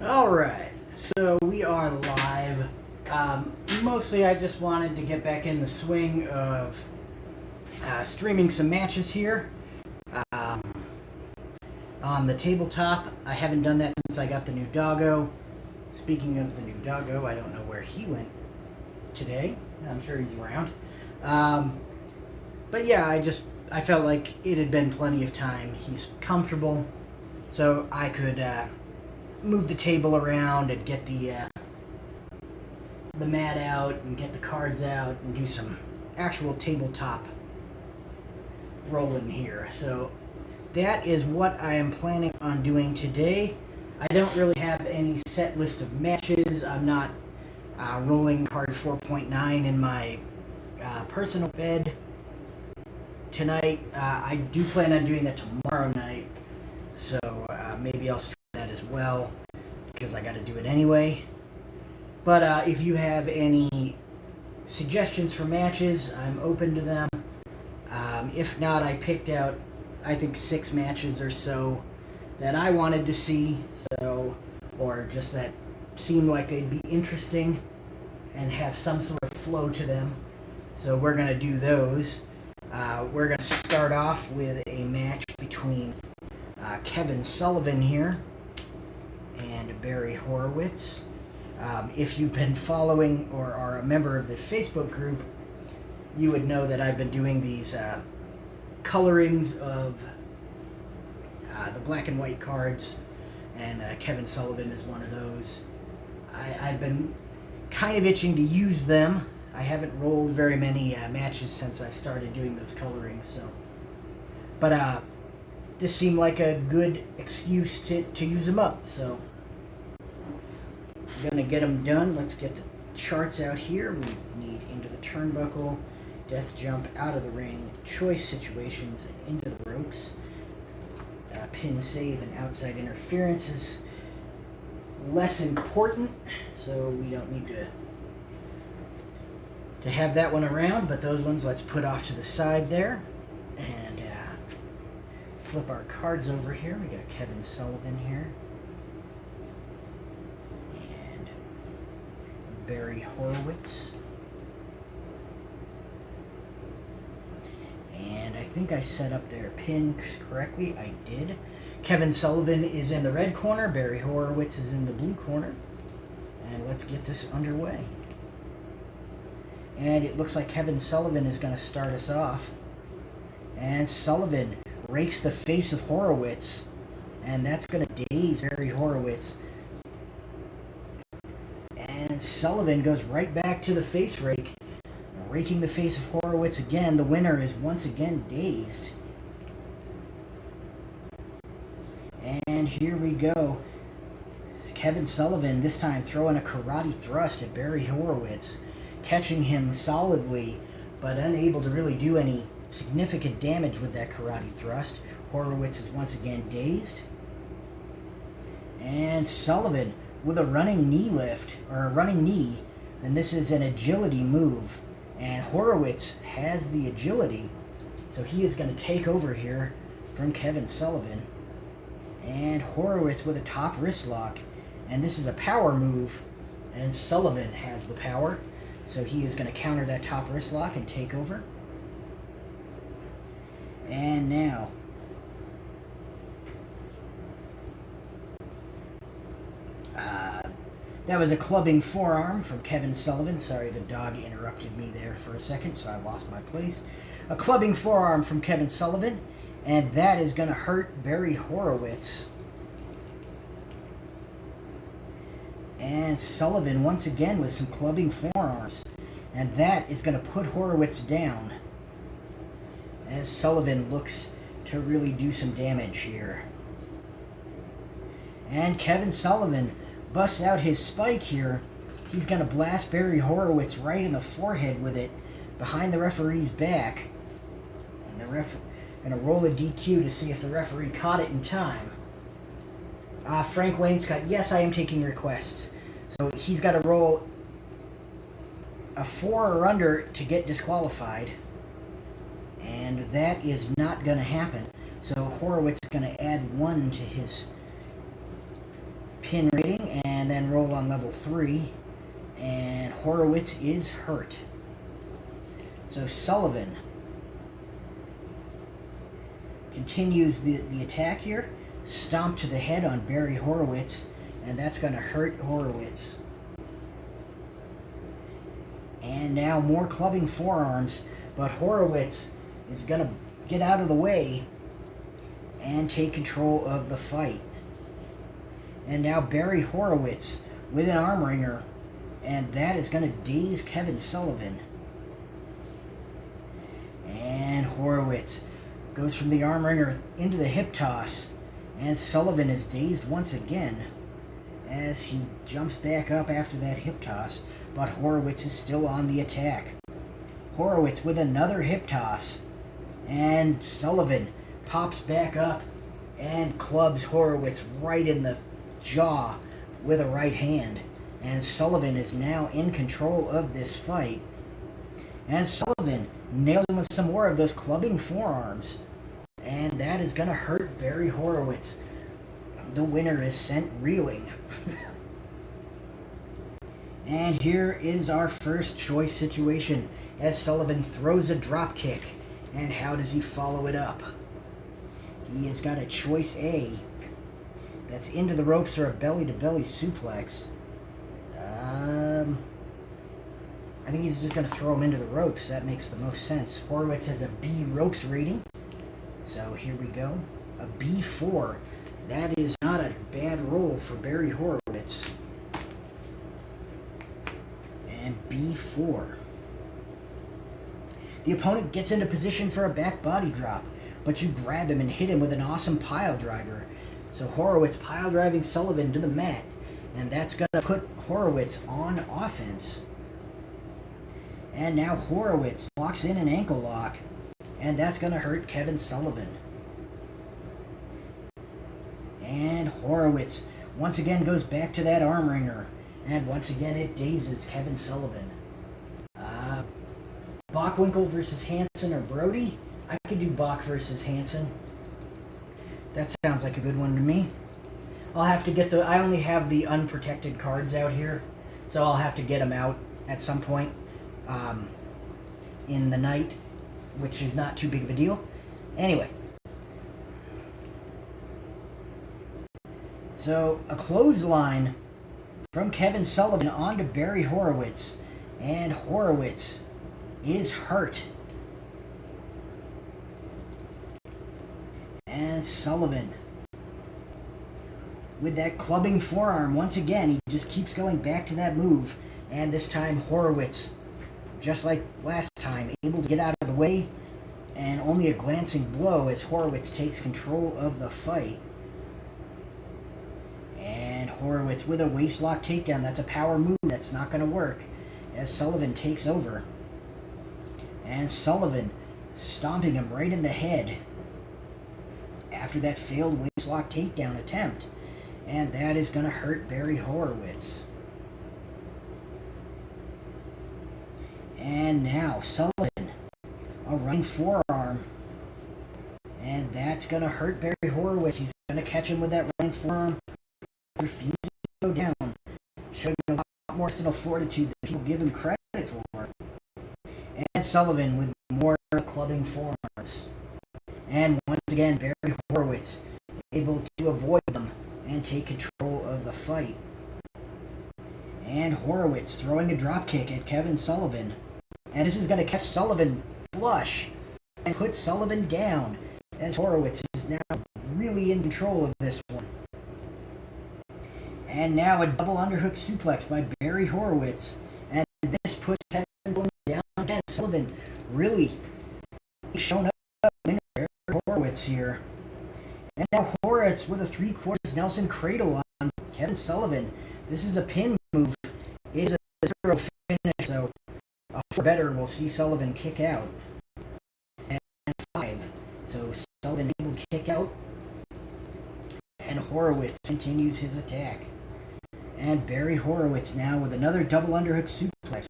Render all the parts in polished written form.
Alright, so we are live. Mostly I just wanted to get back in the swing of streaming some matches here on the tabletop. I haven't done that since I got the new doggo. Speaking of the new doggo, I don't know where he went today. I'm sure he's around. But yeah, I felt like it had been plenty of time. He's comfortable, so I could move the table around and get the mat out and get the cards out and do some actual tabletop rolling here. So that is what I am planning on doing today. I don't really have any set list of matches. I'm not rolling card 4.9 in my personal bed tonight. I do plan on doing that tomorrow night, so maybe I'll stream that as well because I got to do it anyway. But if you have any suggestions for matches, I'm open to them. If not, I picked out, I think, 6 matches or so that I wanted to see, or just that seemed like they'd be interesting and have some sort of flow to them. So we're going to do those. We're going to start off with a match between Kevin Sullivan here and Barry Horowitz. If you've been following or are a member of the Facebook group, you would know that I've been doing these colorings of the black and white cards, and Kevin Sullivan is one of those. I've been kind of itching to use them. I haven't rolled very many matches since I started doing those colorings, but this seemed like a good excuse to use them up, so I'm gonna get them done. Let's get the charts out here. We need into the turnbuckle, death jump, out of the ring, choice situations, into the ropes, pin save, and outside interference is less important, so we don't need to have that one around, but those ones let's put off to the side there, and flip our cards over here. We got Kevin Sullivan here, and Barry Horowitz. And I think I set up their pin correctly. I did. Kevin Sullivan is in the red corner. Barry Horowitz is in the blue corner. And let's get this underway. And it looks like Kevin Sullivan is going to start us off. And Sullivan rakes the face of Horowitz. And that's going to daze Barry Horowitz. And Sullivan goes right back to the face rake, raking the face of Horowitz again. The winner is once again dazed. And here we go. It's Kevin Sullivan, this time throwing a karate thrust at Barry Horowitz, catching him solidly, but unable to really do any significant damage with that karate thrust. Horowitz is once again dazed. And Sullivan with a running knee lift, or a running knee, and this is an agility move. And Horowitz has the agility, so he is going to take over here from Kevin Sullivan. And Horowitz with a top wrist lock, and this is a power move, and Sullivan has the power, so he is going to counter that top wrist lock and take over. And now that was a clubbing forearm from Kevin Sullivan. Sorry, the dog interrupted me there for a second, so I lost my place. A clubbing forearm from Kevin Sullivan, and that is going to hurt Barry Horowitz. And Sullivan once again with some clubbing forearms, and that is going to put Horowitz down, as Sullivan looks to really do some damage here. And Kevin Sullivan busts out his spike here. He's going to blast Barry Horowitz right in the forehead with it behind the referee's back. And the ref going to roll a DQ to see if the referee caught it in time. Frank Wainscott, yes, I am taking requests. So he's got to roll a 4 or under to get disqualified. And that is not going to happen. So Horowitz is going to add 1 to his pin rating, and then roll on level 3, and Horowitz is hurt. So Sullivan continues the attack here. Stomp to the head on Barry Horowitz, and that's going to hurt Horowitz. And now more clubbing forearms, but Horowitz is going to get out of the way and take control of the fight. And now Barry Horowitz with an arm wringer, and that is going to daze Kevin Sullivan. And Horowitz goes from the arm wringer into the hip toss, and Sullivan is dazed once again as he jumps back up after that hip toss, but Horowitz is still on the attack. Horowitz with another hip toss, and Sullivan pops back up and clubs Horowitz right in the jaw with a right hand. And Sullivan is now in control of this fight. And Sullivan nails him with some more of those clubbing forearms. And that is going to hurt Barry Horowitz. The winner is sent reeling. And here is our first choice situation as Sullivan throws a drop kick. And how does he follow it up? He has got a choice A. That's into the ropes or a belly-to-belly suplex. I think he's just going to throw him into the ropes. That makes the most sense. Horowitz has a B ropes rating. So here we go. A B4. That is not a bad roll for Barry Horowitz. And B4. The opponent gets into position for a back body drop, but you grab him and hit him with an awesome pile driver. So Horowitz pile driving Sullivan to the mat, and that's going to put Horowitz on offense. And now Horowitz locks in an ankle lock, and that's going to hurt Kevin Sullivan. And Horowitz once again goes back to that arm wringer, and once again it dazes Kevin Sullivan. Bockwinkel versus Hansen or Brody? I could do Bach versus Hansen. That sounds like a good one to me. I'll have to get I only have the unprotected cards out here, so I'll have to get them out at some point in the night, which is not too big of a deal. Anyway. So, a clothesline from Kevin Sullivan onto Barry Horowitz, and Horowitz is hurt. And Sullivan with that clubbing forearm once again, he just keeps going back to that move, and this time Horowitz, just like last time, able to get out of the way, and only a glancing blow as Horowitz takes control of the fight. And Horowitz with a waistlock takedown. That's a power move that's not going to work as Sullivan takes over. And Sullivan stomping him right in the head after that failed waistlock takedown attempt. And that is going to hurt Barry Horowitz. And now Sullivan, a running forearm. And that's going to hurt Barry Horowitz. He's going to catch him with that running forearm. Refuses to go down. Showing a lot more personal fortitude than people give him credit for. And Sullivan with more clubbing forearms. And once again, Barry Horowitz able to avoid them and take control of the fight. And Horowitz throwing a dropkick at Kevin Sullivan. And this is going to catch Sullivan flush and put Sullivan down, as Horowitz is now really in control of this one. And now a double underhook suplex by Barry Horowitz. And this puts Kevin Sullivan down again. Sullivan really showing up in Barry Horowitz here. And now Horowitz with a 3/4 Nelson cradle on Kevin Sullivan. This is a pin move. It is a 0 finish, so for better, we'll see Sullivan kick out. And 5. So Sullivan able to kick out. And Horowitz continues his attack. And Barry Horowitz now with another double underhook suplex.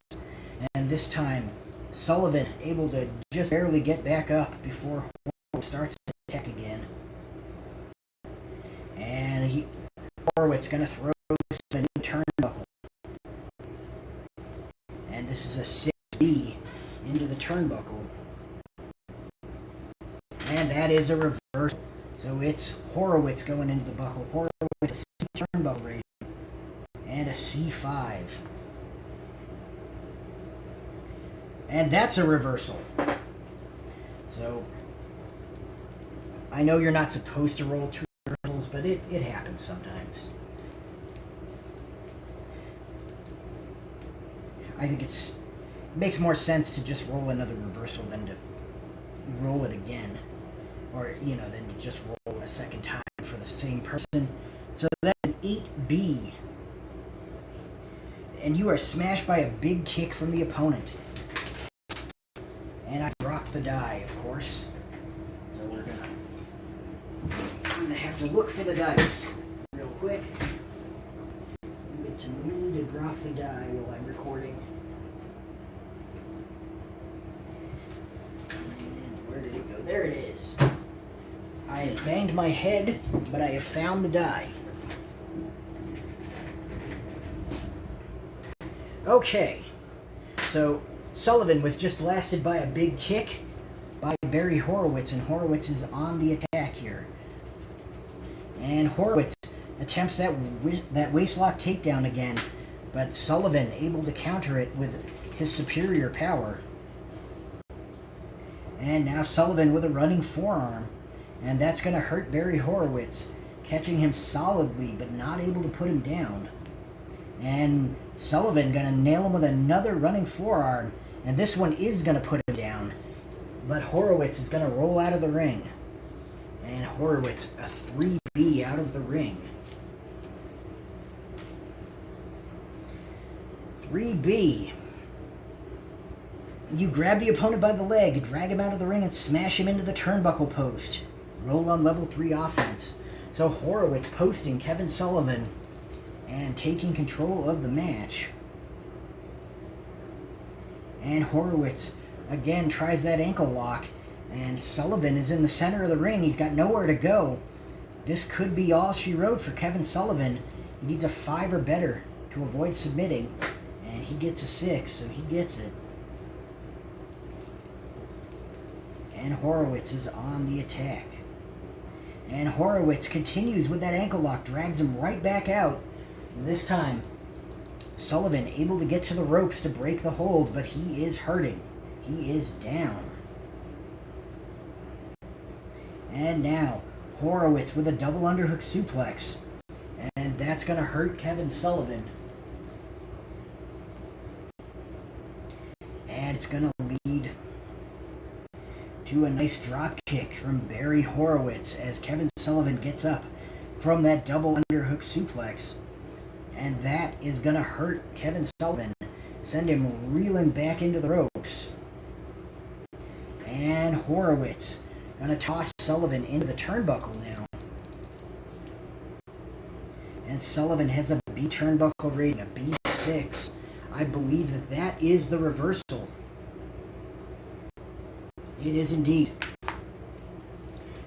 And this time, Sullivan able to just barely get back up before Horowitz starts to attack again. And Horowitz going to throw a new turnbuckle. And this is a 6B into the turnbuckle. And that is a reverse. So it's Horowitz going into the buckle. Horowitz, a C turnbuckle rating. And a C5. And that's a reversal. So, I know you're not supposed to roll 2 reversals, but it happens sometimes. I think it makes more sense to just roll another reversal than to roll it again. Or, than to just roll it a second time for the same person. So that's an 8B. And you are smashed by a big kick from the opponent. And I dropped the die, of course. So we're gonna have to look for the dice real quick. Leave it to me to drop the die while I'm recording. And where did it go? There it is. I have banged my head, but I have found the die. Okay, so Sullivan was just blasted by a big kick by Barry Horowitz, and Horowitz is on the attack here. And Horowitz attempts that waistlock takedown again, but Sullivan able to counter it with his superior power. And now Sullivan with a running forearm, and that's going to hurt Barry Horowitz, catching him solidly but not able to put him down. And Sullivan going to nail him with another running forearm, and this one is going to put him down. But Horowitz is going to roll out of the ring. And Horowitz, a 3B out of the ring. 3B. You grab the opponent by the leg, drag him out of the ring, and smash him into the turnbuckle post. Roll on level 3 offense. So Horowitz posting Kevin Sullivan and taking control of the match. And Horowitz again tries that ankle lock, and Sullivan is in the center of the ring. He's got nowhere to go. This could be all she wrote for Kevin Sullivan. He needs a 5 or better to avoid submitting, and he gets a 6, so he gets it. And Horowitz is on the attack. And Horowitz continues with that ankle lock, drags him right back out. This time, Sullivan able to get to the ropes to break the hold, but he is hurting. He is down. And now, Horowitz with a double underhook suplex. And that's going to hurt Kevin Sullivan. And it's going to lead to a nice drop kick from Barry Horowitz as Kevin Sullivan gets up from that double underhook suplex. And that is going to hurt Kevin Sullivan, send him reeling back into the ropes. And Horowitz going to toss Sullivan into the turnbuckle now. And Sullivan has a B turnbuckle rating, a B6. I believe that is the reversal. It is indeed.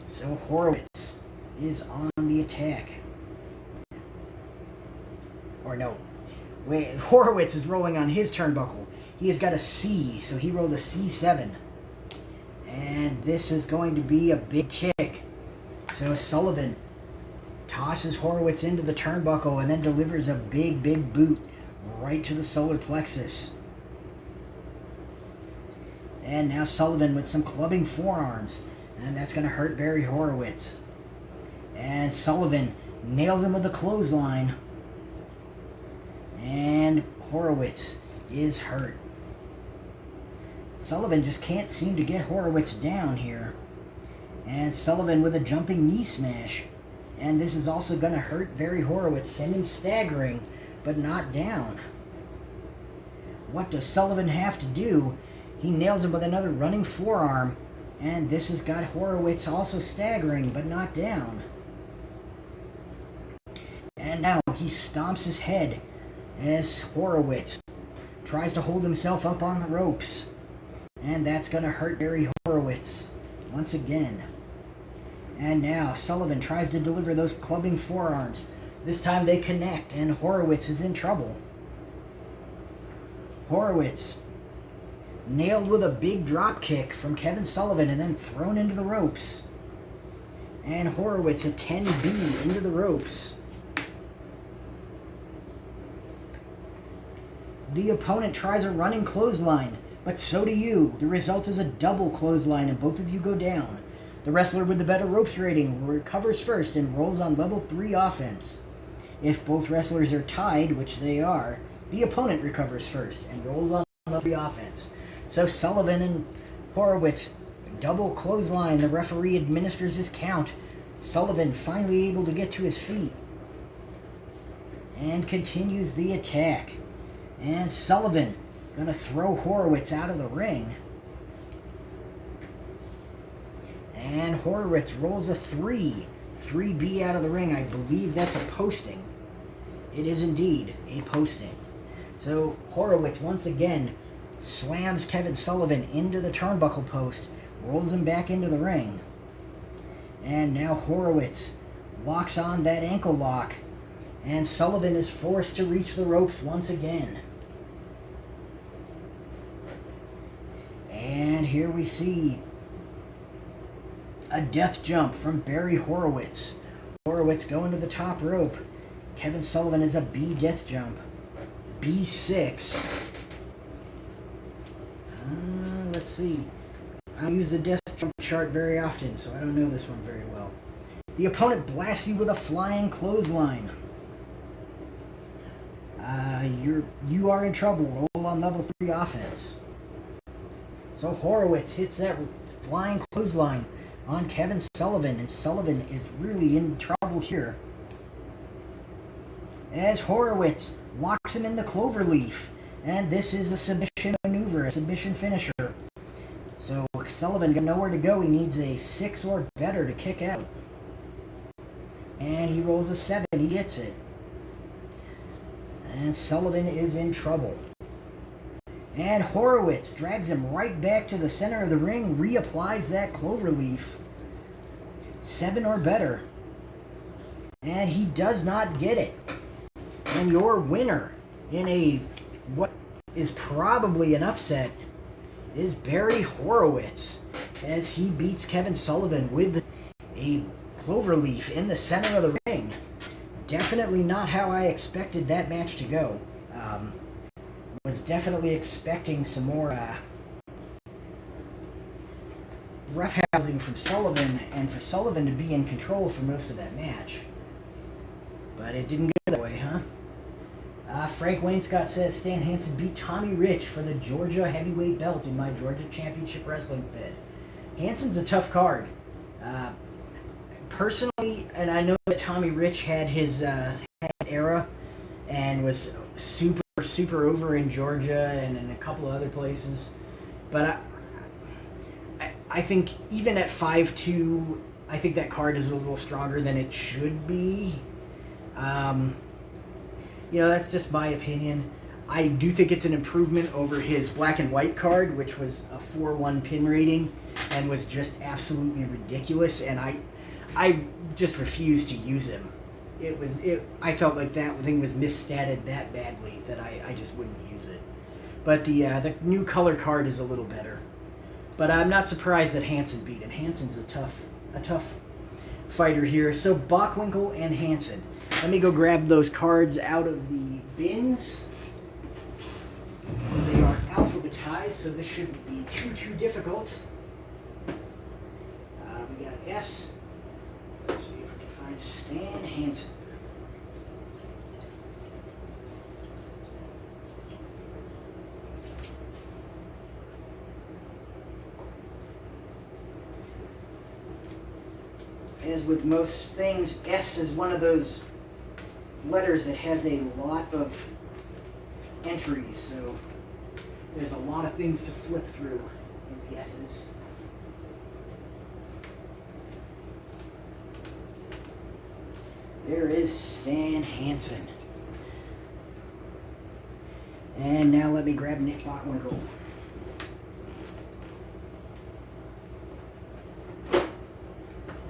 So Horowitz is on the attack. Or no, wait, Horowitz is rolling on his turnbuckle. He has got a C, so he rolled a C7. And this is going to be a big kick. So Sullivan tosses Horowitz into the turnbuckle and then delivers a big, big boot right to the solar plexus. And now Sullivan with some clubbing forearms. And that's going to hurt Barry Horowitz. And Sullivan nails him with the clothesline. And Horowitz is hurt. Sullivan just can't seem to get Horowitz down here. And Sullivan with a jumping knee smash. And this is also going to hurt Barry Horowitz, send him staggering, but not down. What does Sullivan have to do? He nails him with another running forearm. And this has got Horowitz also staggering, but not down. And now he stomps his head as Horowitz tries to hold himself up on the ropes. And that's going to hurt Barry Horowitz once again. And now Sullivan tries to deliver those clubbing forearms. This time they connect, and Horowitz is in trouble. Horowitz nailed with a big drop kick from Kevin Sullivan and then thrown into the ropes. And Horowitz a 10B into the ropes. The opponent tries a running clothesline, but so do you. The result is a double clothesline and both of you go down. The wrestler with the better ropes rating recovers first and rolls on level 3 offense. If both wrestlers are tied, which they are, the opponent recovers first and rolls on level 3 offense. So Sullivan and Horowitz double clothesline. The referee administers his count. Sullivan finally able to get to his feet and continues the attack. And Sullivan gonna throw Horowitz out of the ring. And Horowitz rolls a 3B out of the ring. I believe that's a posting. It is indeed a posting. So Horowitz once again slams Kevin Sullivan into the turnbuckle post, rolls him back into the ring. And now Horowitz locks on that ankle lock, and Sullivan is forced to reach the ropes once again. And here we see a death jump from Barry Horowitz. Horowitz going to the top rope. Kevin Sullivan is a B death jump. B6. Let's see. I don't use the death jump chart very often, so I don't know this one very well. The opponent blasts you with a flying clothesline. You are in trouble. Roll on level 3 offense. So Horowitz hits that flying clothesline on Kevin Sullivan, and Sullivan is really in trouble here, as Horowitz locks him in the cloverleaf, and this is a submission maneuver, a submission finisher. So Sullivan got nowhere to go. He needs a 6 or better to kick out, and he rolls a 7. He gets it, and Sullivan is in trouble. And Horowitz drags him right back to the center of the ring, reapplies that cloverleaf. 7 or better. And he does not get it. And your winner in a what is probably an upset is Barry Horowitz, as he beats Kevin Sullivan with a cloverleaf in the center of the ring. Definitely not how I expected that match to go. Was definitely expecting some more roughhousing from Sullivan, and for Sullivan to be in control for most of that match. But it didn't go that way, huh? Frank Wainscott says Stan Hansen beat Tommy Rich for the Georgia heavyweight belt in my Georgia Championship Wrestling Fed. Hansen's a tough card. Personally, and I know that Tommy Rich had his era and was super over in Georgia and in a couple of other places, but I think even at 5'2", I think that card is a little stronger than it should be. That's just my opinion. I do think it's an improvement over his black and white card, which was a 4-1 pin rating and was just absolutely ridiculous, and I just refused to use him. I felt like that thing was misstatted that badly that I just wouldn't use it. But the new color card is a little better. But I'm not surprised that Hansen beat him. Hansen's a tough fighter here. So Bockwinkel and Hansen. Let me go grab those cards out of the bins. They are alphabetized, so this shouldn't be too difficult. We got S. Let's see if we can find Stan Hansen. As with most things, S is one of those letters that has a lot of entries, so there's a lot of things to flip through in the S's. There is Stan Hansen. And now let me grab Nick Bockwinkel.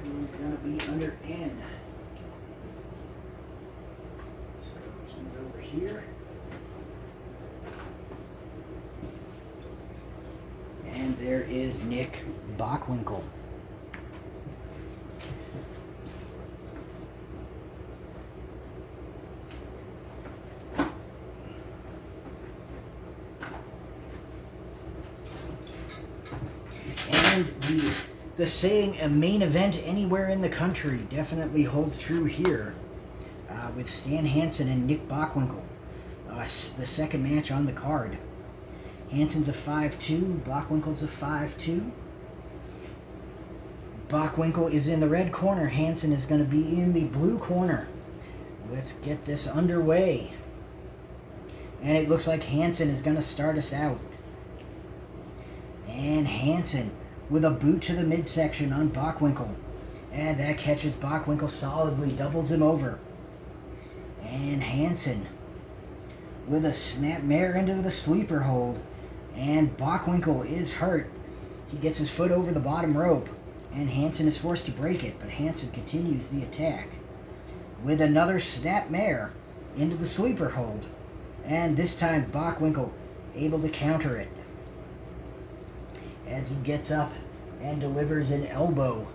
Who's going to be under N? here. And there is Nick Bockwinkel. And the saying, a main event anywhere in the country, definitely holds true here with Stan Hansen and Nick Bockwinkel. The second match on the card. Hansen's a 5'2", Bockwinkel's a 5'2". Bockwinkel is in the red corner. Hansen is going to be in the blue corner. Let's get this underway. And it looks like Hansen is going to start us out. And Hansen with a boot to the midsection on Bockwinkel. And that catches Bockwinkel solidly, doubles him over. And Hansen with a snapmare into the sleeper hold. And Bockwinkel is hurt. He gets his foot over the bottom rope. And Hansen is forced to break it, but Hansen continues the attack. With another snapmare into the sleeper hold. And this time Bockwinkel able to counter it. As he gets up and delivers an elbow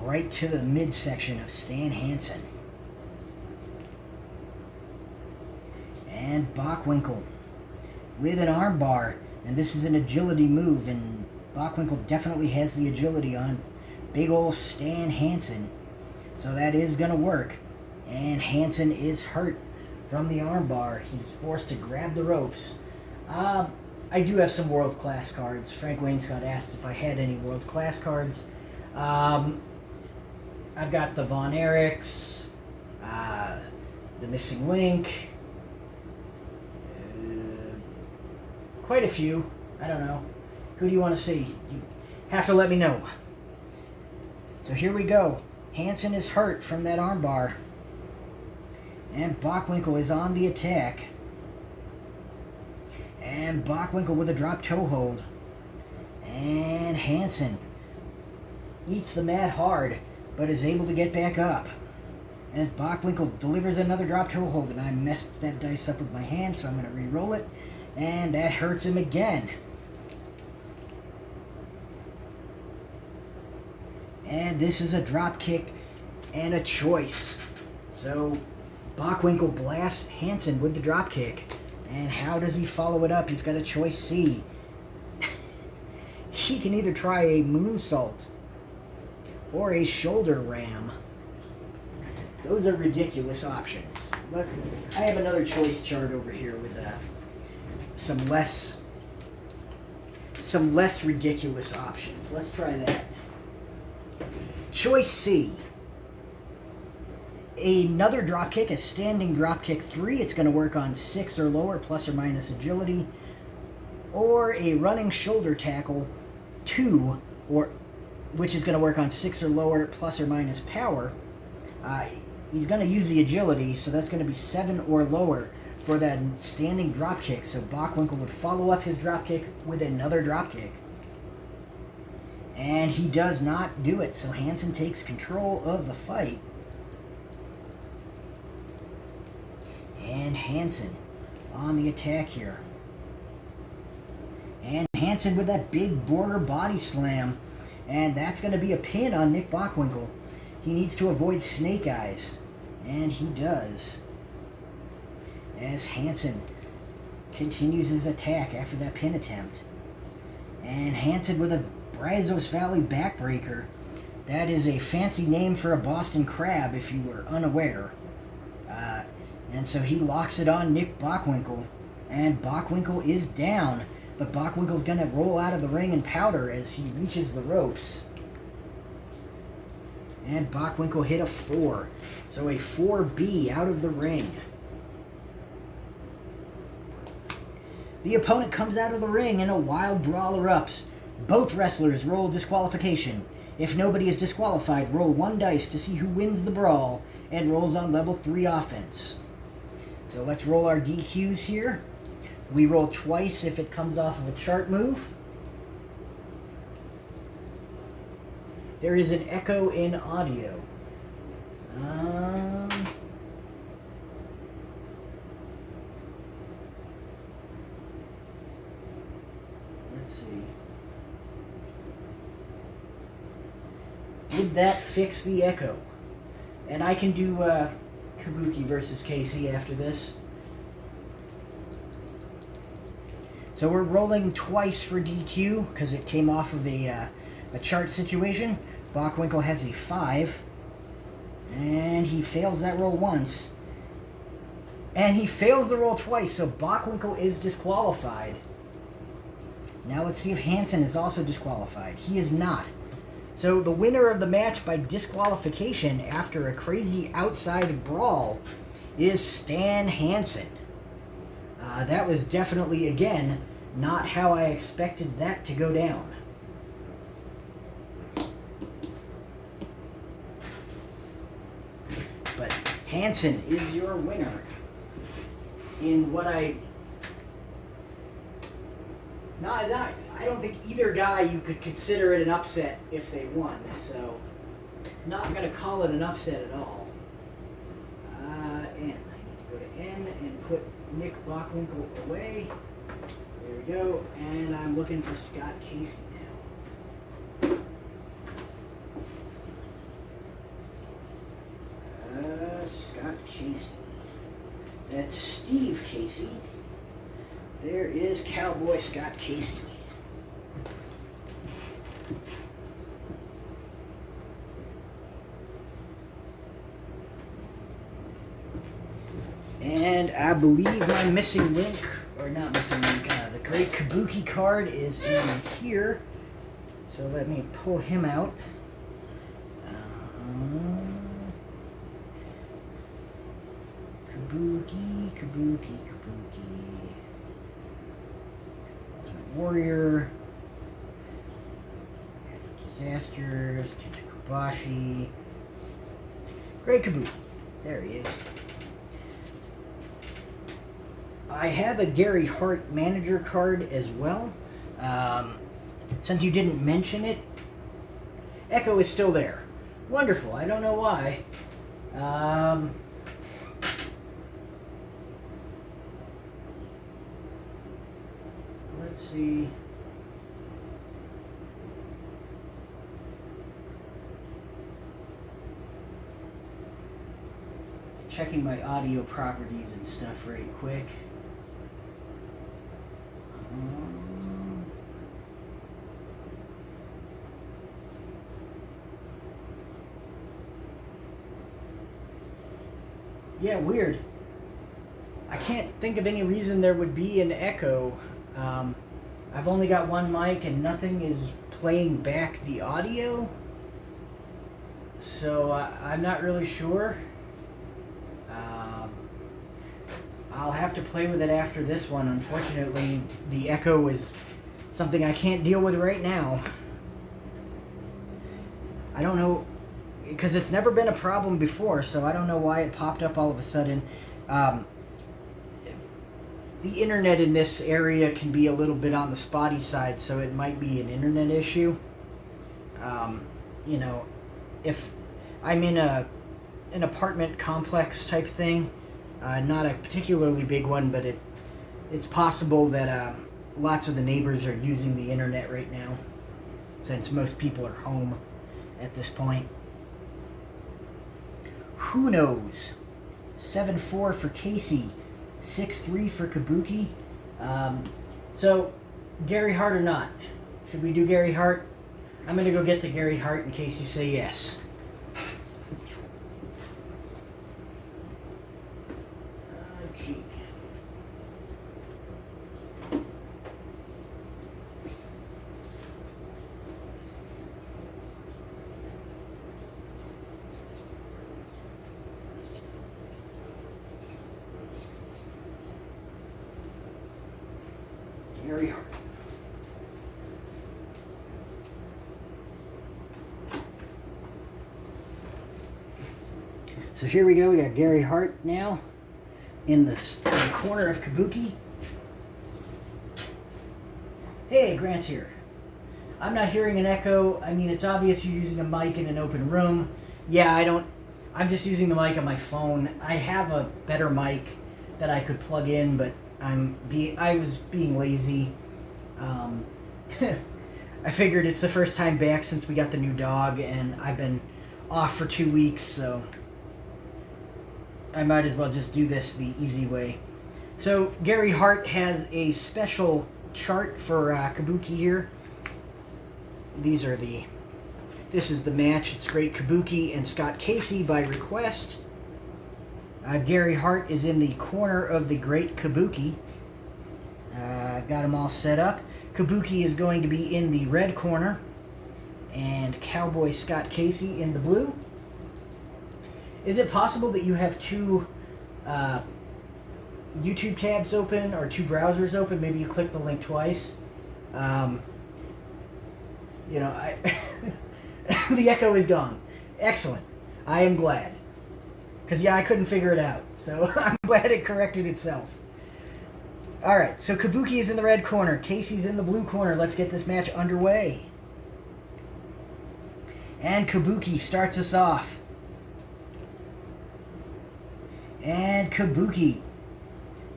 right to the midsection of Stan Hansen. And Bockwinkel with an armbar. And this is an agility move, and Bockwinkel definitely has the agility on big ol' Stan Hansen. So that is going to work. And Hansen is hurt from the armbar. He's forced to grab the ropes. I do have some world-class cards. Frank Wainscott asked if I had any world-class cards. I've got the Von Erichs, the Missing Link, quite a few. I don't know. Who do you want to see? You have to let me know. So here we go. Hansen is hurt from that armbar. And Bockwinkel is on the attack. And Bockwinkel with a drop toe hold. And Hansen eats the mat hard, but is able to get back up. As Bockwinkel delivers another drop toe hold, and I messed that dice up with my hand, so I'm going to re-roll it. And that hurts him again. And this is a drop kick and a choice. So Bockwinkel blasts Hansen with the drop kick. And how does he follow it up? He's got a choice C. He can either try a moonsault or a shoulder ram. Those are ridiculous options. But I have another choice chart over here with some less ridiculous options. Let's try that. Choice C. Another dropkick, a standing dropkick 3. It's going to work on 6 or lower, plus or minus agility. Or a running shoulder tackle 2, which is going to work on 6 or lower, plus or minus power. He's going to use the agility, so that's going to be 7 or lower for that standing dropkick. So Bockwinkel would follow up his dropkick with another dropkick. And he does not do it, so Hansen takes control of the fight. And Hansen on the attack here. And Hansen with that big border body slam. And that's going to be a pin on Nick Bockwinkel. He needs to avoid snake eyes. And he does. As Hansen continues his attack after that pin attempt. And Hansen with a Brazos Valley backbreaker. That is a fancy name for a Boston crab if you were unaware. And so he locks it on Nick Bockwinkel. And Bockwinkel is down. But Bockwinkel's going to roll out of the ring and powder as he reaches the ropes. And Bockwinkel hit a 4. So a 4B out of the ring. The opponent comes out of the ring and a wild brawl erupts. Both wrestlers roll disqualification. If nobody is disqualified, roll 1 dice to see who wins the brawl and rolls on level 3 offense. So let's roll our DQs here. We roll twice if it comes off of a chart move. There is an echo in audio. Would that fix the echo? And I can do Kabuki versus Casey after this. So we're rolling twice for DQ because it came off of a chart situation. Bockwinkel has a 5. And he fails that roll once. And he fails the roll twice, so Bockwinkel is disqualified. Now let's see if Hansen is also disqualified. He is not. So the winner of the match by disqualification after a crazy outside brawl is Stan Hansen. That was definitely, again, not how I expected that to go down. But Hansen is your winner in what I don't think either guy you could consider it an upset if they won, so not going to call it an upset at all. N. I need to go to N and put Nick Bockwinkel away. There we go. And I'm looking for Scott Casey now. Scott Casey. That's Steve Casey. There is Cowboy Scott Casey. And I believe my missing link, or not missing link, the Great Kabuki card is in here. So let me pull him out. Kabuki. Ultimate Warrior. Disasters. Kenta Kobashi. Great Kabuki. There he is. I have a Gary Hart manager card as well. Since you didn't mention it, Echo is still there. Wonderful. I don't know why. Let's see. Checking my audio properties and stuff right quick. Yeah, weird. I can't think of any reason there would be an echo. I've only got one mic and nothing is playing back the audio. So I'm not really sure. I'll have to play with it after this one. Unfortunately, the echo is something I can't deal with right now. I don't know, because it's never been a problem before, so I don't know why it popped up all of a sudden. The internet in this area can be a little bit on the spotty side, so it might be an internet issue. You know, if I'm in an apartment complex type thing, not a particularly big one, but it's possible that lots of the neighbors are using the internet right now, since most people are home at this point. Who knows? 7-4 for Casey, 6-3 for Kabuki. So, Gary Hart or not? Should we do Gary Hart? I'm going to go get the Gary Hart in case you say yes. Gee. Gary Hart. So here we go. We got Gary Hart now in the corner of Kabuki. Hey, Grant's here. I'm not hearing an echo. I mean, it's obvious you're using a mic in an open room. Yeah, I'm just using the mic on my phone. I have a better mic that I could plug in, but I was being lazy. I figured it's the first time back since we got the new dog, and I've been off for 2 weeks, so I might as well just do this the easy way. So Gary Hart has a special chart for Kabuki here. This is the match. It's Great Kabuki and Scott Casey by request. Gary Hart is in the corner of the Great Kabuki. I've got them all set up. Kabuki is going to be in the red corner, and Cowboy Scott Casey in the blue. Is it possible that you have two YouTube tabs open or two browsers open? Maybe you click the link twice. The echo is gone. Excellent. I am glad. Because, I couldn't figure it out. So I'm glad it corrected itself. Alright, so Kabuki is in the red corner. Casey's in the blue corner. Let's get this match underway. And Kabuki starts us off. And Kabuki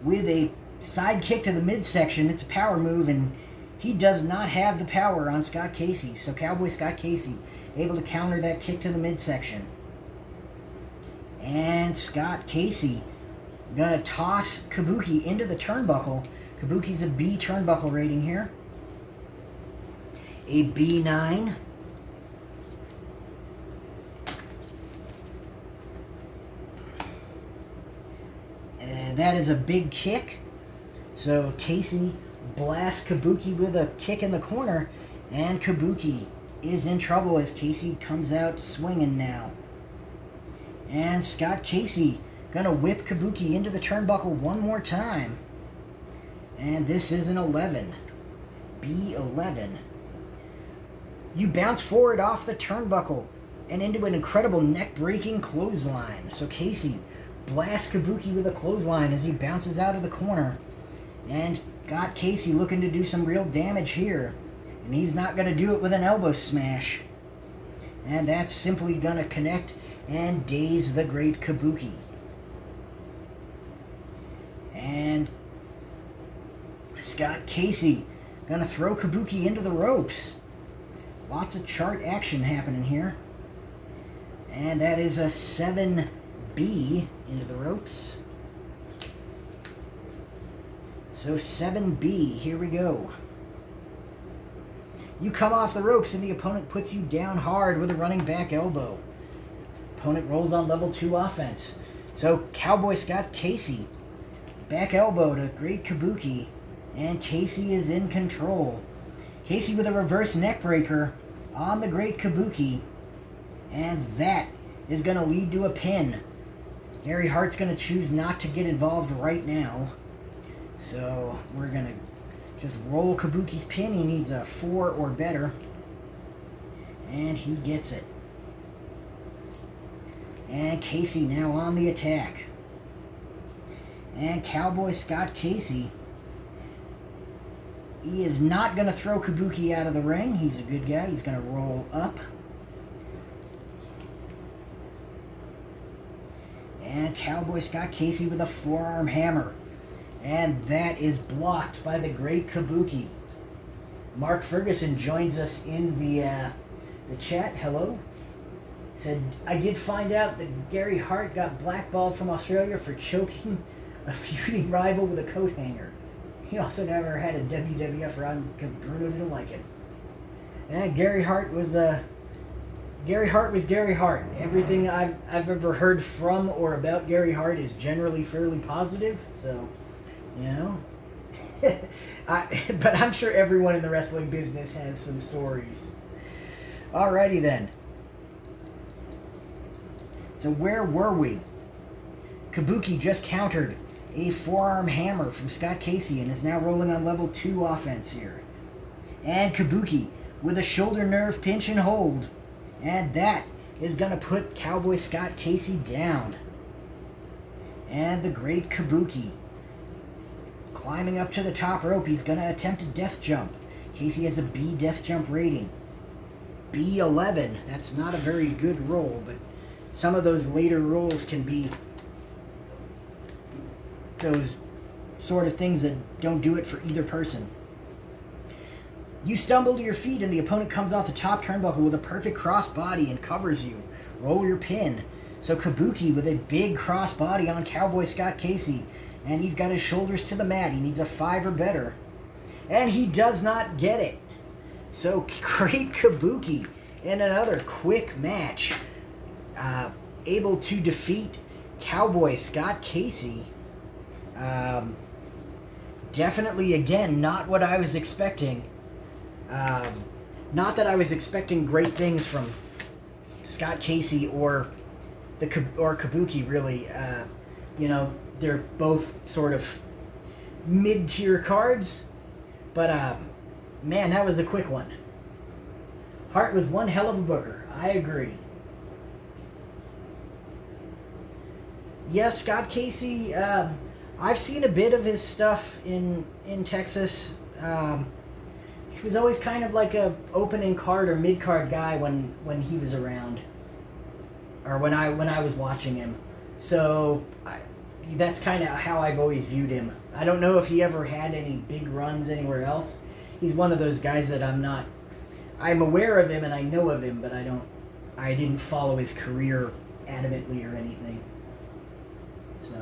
with a side kick to the midsection. It's a power move, and he does not have the power on Scott Casey. So Cowboy Scott Casey able to counter that kick to the midsection. And Scott Casey gonna toss Kabuki into the turnbuckle. Kabuki's a B turnbuckle rating here. A B9. And that is a big kick. So Casey blasts Kabuki with a kick in the corner. And Kabuki is in trouble as Casey comes out swinging now. And Scott Casey gonna whip Kabuki into the turnbuckle one more time. And this is an 11. B11. You bounce forward off the turnbuckle and into an incredible neck-breaking clothesline. So Casey blasts Kabuki with a clothesline as he bounces out of the corner. And got Casey looking to do some real damage here. And he's not gonna do it with an elbow smash. And that's simply gonna connect and daze the Great Kabuki. And Scott Casey gonna throw Kabuki into the ropes. Lots of chart action happening here. And that is a 7B into the ropes. So 7B, here we go. You come off the ropes and the opponent puts you down hard with a running back elbow. Opponent rolls on level 2 offense. So Cowboy Scott Casey, back elbow to Great Kabuki, and Casey is in control. Casey with a reverse neck breaker on the Great Kabuki, and that is going to lead to a pin. Gary Hart's going to choose not to get involved right now. So we're going to just roll Kabuki's pin. He needs a 4 or better, and he gets it. And Casey now on the attack. And Cowboy Scott Casey, he is not going to throw Kabuki out of the ring. He's a good guy. He's going to roll up. And Cowboy Scott Casey with a forearm hammer. And that is blocked by the Great Kabuki. Mark Ferguson joins us in the chat. Hello. Said, I did find out that Gary Hart got blackballed from Australia for choking a feuding rival with a coat hanger. He also never had a WWF run because Bruno didn't like him. And Gary Hart was Gary Hart. Everything I've ever heard from or about Gary Hart is generally fairly positive. So, but I'm sure everyone in the wrestling business has some stories. Alrighty then. So where were we? Kabuki just countered a forearm hammer from Scott Casey and is now rolling on level 2 offense here. And Kabuki with a shoulder nerve pinch and hold. And that is going to put Cowboy Scott Casey down. And the Great Kabuki climbing up to the top rope. He's going to attempt a death jump. Casey has a B death jump rating. B11. That's not a very good roll, but some of those later rolls can be those sort of things that don't do it for either person. You stumble to your feet and the opponent comes off the top turnbuckle with a perfect crossbody and covers you. Roll your pin. So Kabuki with a big crossbody on Cowboy Scott Casey. And he's got his shoulders to the mat. He needs a 5 or better. And he does not get it. So great Kabuki in another quick match. Able to defeat Cowboy Scott Casey. Definitely, again, not what I was expecting. Not that I was expecting great things from Scott Casey or Kabuki, really. You know, they're both sort of mid-tier cards. But, man, that was a quick one. Hart was one hell of a booker. I agree. Yes, Scott Casey, I've seen a bit of his stuff in Texas. He was always kind of like a opening card or mid-card guy when he was around. Or when I was watching him. So, that's kind of how I've always viewed him. I don't know if he ever had any big runs anywhere else. He's one of those guys that I'm aware of him and I know of him, but I didn't follow his career adamantly or anything. So.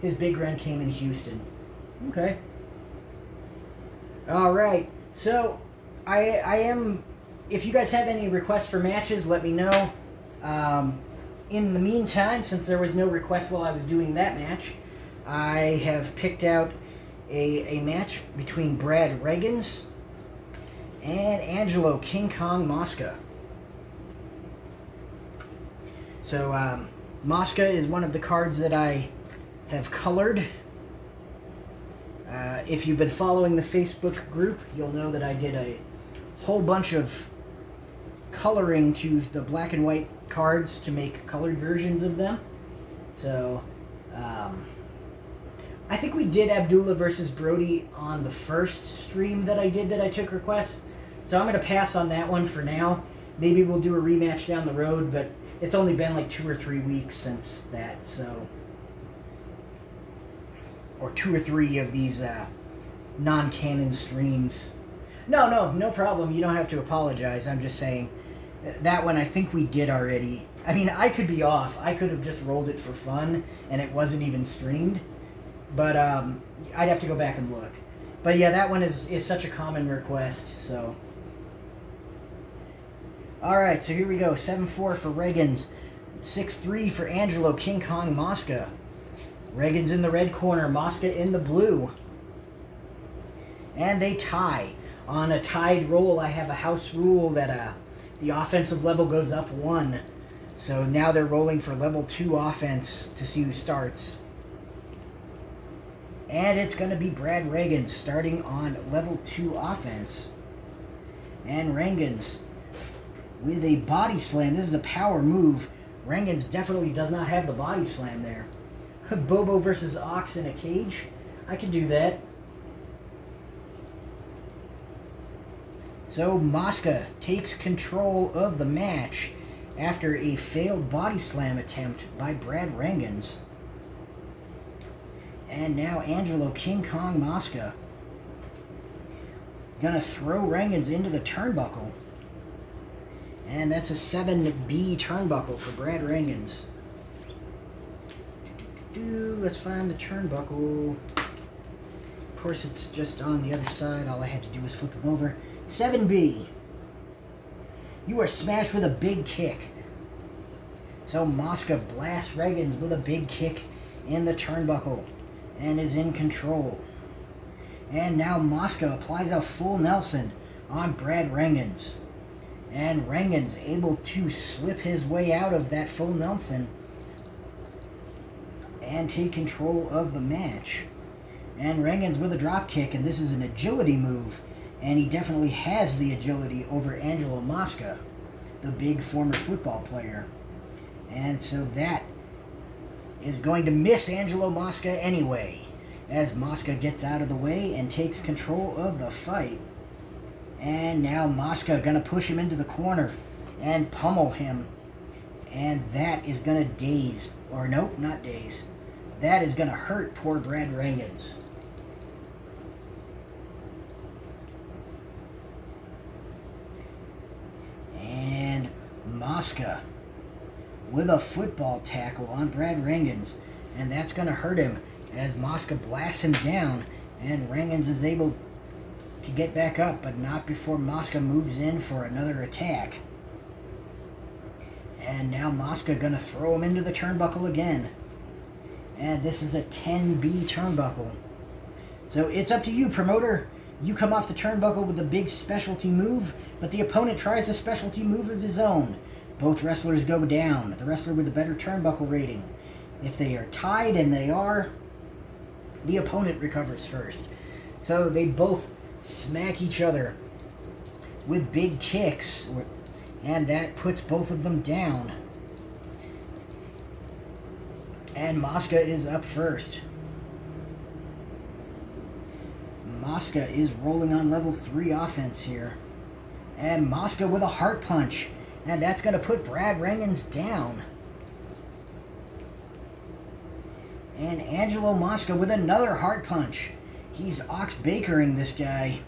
His big run came in Houston. Okay. All right. So, I am. If you guys have any requests for matches, let me know. In the meantime, since there was no request while I was doing that match, I have picked out a match between Brad Reagans and Angelo King Kong Mosca. So, Mosca is one of the cards that I have colored. If you've been following the Facebook group, you'll know that I did a whole bunch of coloring to the black and white cards to make colored versions of them. So, I think we did Abdullah versus Brody on the first stream that I did that I took requests. So I'm going to pass on that one for now. Maybe we'll do a rematch down the road, but it's only been like 2 or 3 weeks since that, so. Or 2 or 3 of these non-canon streams. No problem. You don't have to apologize. I'm just saying that one I think we did already. I mean, I could be off. I could have just rolled it for fun, and it wasn't even streamed. But I'd have to go back and look. But yeah, that one is such a common request, so. Alright, so here we go. 7-4 for Reagans. 6-3 for Angelo King Kong Mosca. Reagans in the red corner, Mosca in the blue. And they tie. On a tied roll, I have a house rule that the offensive level goes up 1. So now they're rolling for level 2 offense to see who starts. And it's going to be Brad Reagans starting on level 2 offense. And Reagans with a body slam. This is a power move. Reagans definitely does not have the body slam there. Bobo versus Ox in a cage. I could do that. So Mosca takes control of the match after a failed body slam attempt by Brad Reagans. And now Angelo King Kong Mosca gonna throw Reagans into the turnbuckle. And that's a 7B turnbuckle for Brad Reagans. Let's find the turnbuckle. Of course, it's just on the other side. All I had to do was flip him over. 7B. You are smashed with a big kick. So Mosca blasts Reagans with a big kick in the turnbuckle and is in control. And now Mosca applies a full Nelson on Brad Reagans. And Reagans able to slip his way out of that full Nelson and take control of the match. And Reagans with a drop kick, and this is an agility move, and he definitely has the agility over Angelo Mosca, the big former football player. And so that is going to miss Angelo Mosca anyway, as Mosca gets out of the way and takes control of the fight. And now Mosca gonna push him into the corner and pummel him. And that is gonna daze, or nope, not daze. that is going to hurt poor Brad Rangans. And Mosca with a football tackle on Brad Rangans. And that's going to hurt him as Mosca blasts him down. And Rangans is able to get back up, but not before Mosca moves in for another attack. And now Mosca going to throw him into the turnbuckle again. And this is a 10B turnbuckle. So it's up to you, promoter. You come off the turnbuckle with a big specialty move, but the opponent tries a specialty move of his own. Both wrestlers go down. The wrestler with the better turnbuckle rating. If they are tied, and they are, the opponent recovers first. So they both smack each other with big kicks, and that puts both of them down. And Mosca is up first. Mosca is rolling on level 3 offense here. And Mosca with a heart punch. And that's going to put Brad Rangans down. And Angelo Mosca with another heart punch. He's Ox Bakering this guy.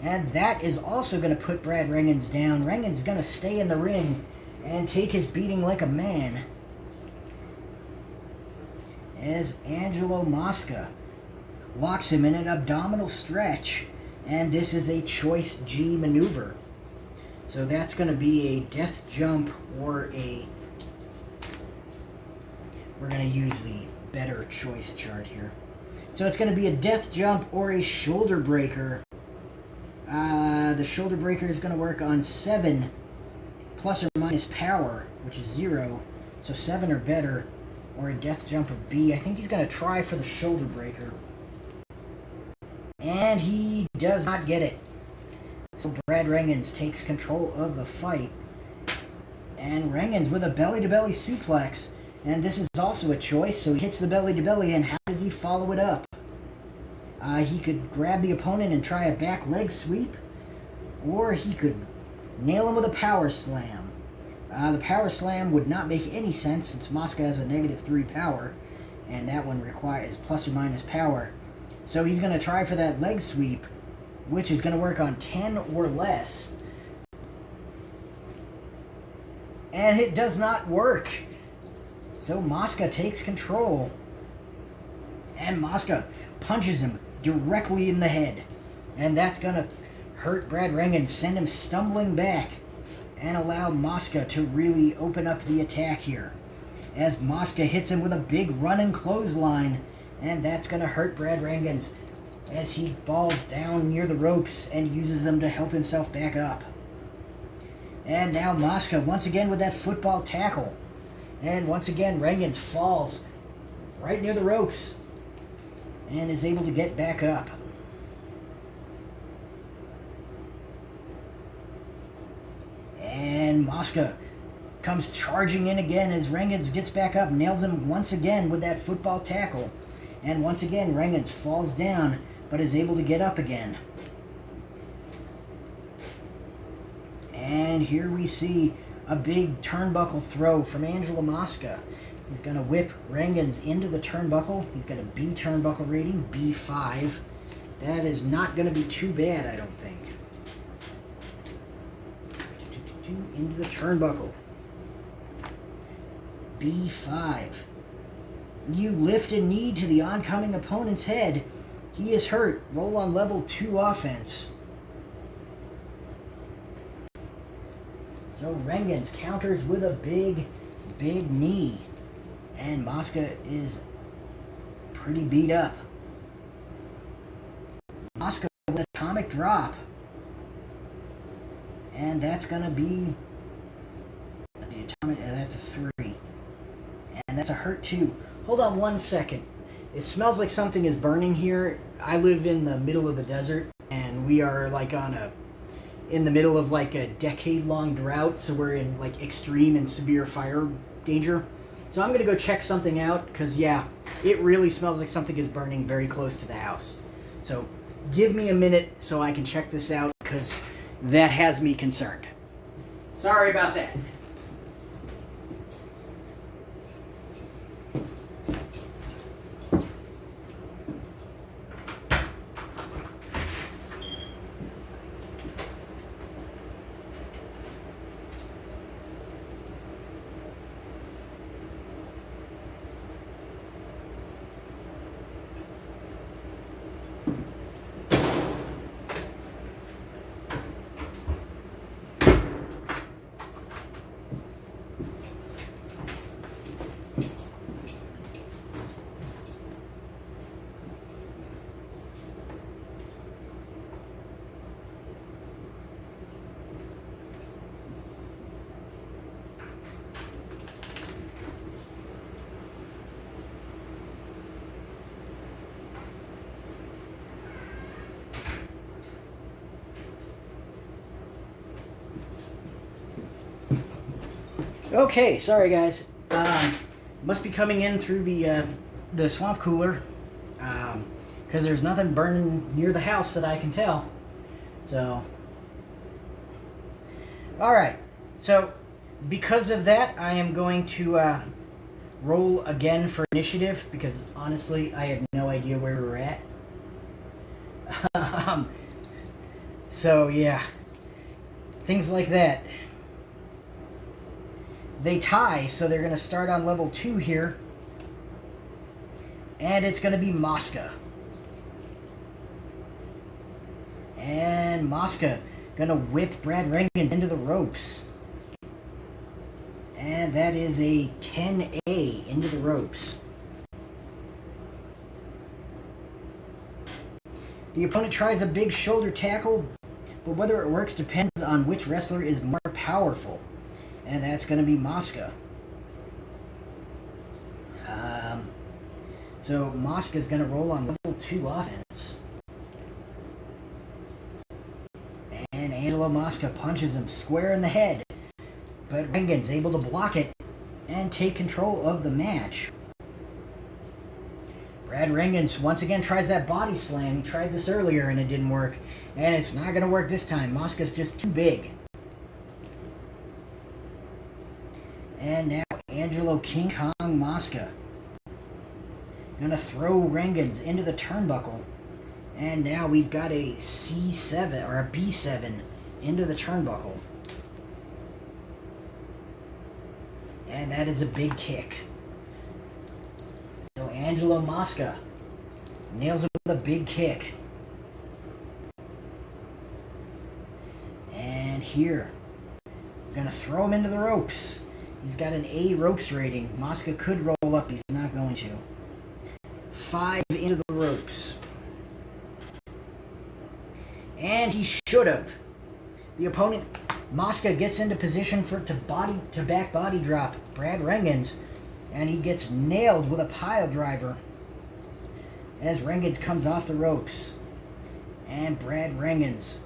And that is also going to put Brad Rangans down. Rangans going to stay in the ring and take his beating like a man. As Angelo Mosca locks him in an abdominal stretch. And this is a choice G maneuver. So that's going to be a death jump or a... We're going to use the better choice chart here. So it's going to be a death jump or a shoulder breaker. The shoulder breaker is going to work on 7 plus or minus power, which is 0. So 7 or better. Or a death jump of B. I think he's going to try for the shoulder breaker. And he does not get it. So Brad Rangans takes control of the fight. And Rangans with a belly-to-belly suplex. And this is also a choice, so he hits the belly-to-belly, and how does he follow it up? He could grab the opponent and try a back leg sweep, or he could nail him with a power slam. The power slam would not make any sense since Mosca has a -3 power, and that one requires plus or minus power. So he's going to try for that leg sweep, which is going to work on 10 or less. And it does not work. So Mosca takes control. And Mosca punches him directly in the head. And that's going to hurt Brad Rangans, send him stumbling back, and allow Mosca to really open up the attack here. As Mosca hits him with a big running clothesline. And that's going to hurt Brad Rangans as he falls down near the ropes and uses them to help himself back up. And now Mosca once again with that football tackle. And once again Rangans falls right near the ropes and is able to get back up. And Mosca comes charging in again as Rangans gets back up, nails him once again with that football tackle. And once again, Rangans falls down, but is able to get up again. And here we see a big turnbuckle throw from Angelo Mosca. He's going to whip Rangans into the turnbuckle. He's got a B turnbuckle rating, B5. That is not going to be too bad, I don't think. Into the turnbuckle. B5. You lift a knee to the oncoming opponent's head. He is hurt. Roll on level 2 offense. So Rangans counters with a big knee. And Mosca is pretty beat up. Mosca with an atomic drop. And that's going to be... the atomic... that's a 3. And that's a hurt too. Hold on one second. It smells like something is burning here. I live in the middle of the desert, and we are like in the middle of like a decade-long drought, so we're in like extreme and severe fire danger. So I'm gonna go check something out, because yeah, it really smells like something is burning very close to the house. So give me a minute so I can check this out, because that has me concerned. Sorry about that. Okay, sorry guys. Must be coming in through the swamp cooler, because there's nothing burning near the house that I can tell. So, all right. So, because of that, I am going to roll again for initiative because honestly, I have no idea where we're at. So yeah, things like that. They tie, so they're going to start on level 2 here. And it's going to be Mosca. And Mosca going to whip Brad Reagan into the ropes. And that is a 10A into the ropes. The opponent tries a big shoulder tackle, but whether it works depends on which wrestler is more powerful. And that's going to be Mosca. So Mosca is going to roll on level 2 offense. And Angelo Mosca punches him square in the head. But Reagan's able to block it and take control of the match. Brad Reagan once again tries that body slam. He tried this earlier and it didn't work. And it's not going to work this time. Mosca's just too big. And now Angelo King Kong Mosca. Gonna throw Reagan's into the turnbuckle. And now we've got a C7 or a B7 into the turnbuckle. And that is a big kick. So Angelo Mosca nails him with a big kick. And here, gonna throw him into the ropes. He's got an A ropes rating. Mosca could roll up, he's not going to. 5 into the ropes. And he should have. The opponent, Mosca, gets into position to back body drop Brad Reagan's, and he gets nailed with a pile driver as Reagan's comes off the ropes. And Brad Reagan's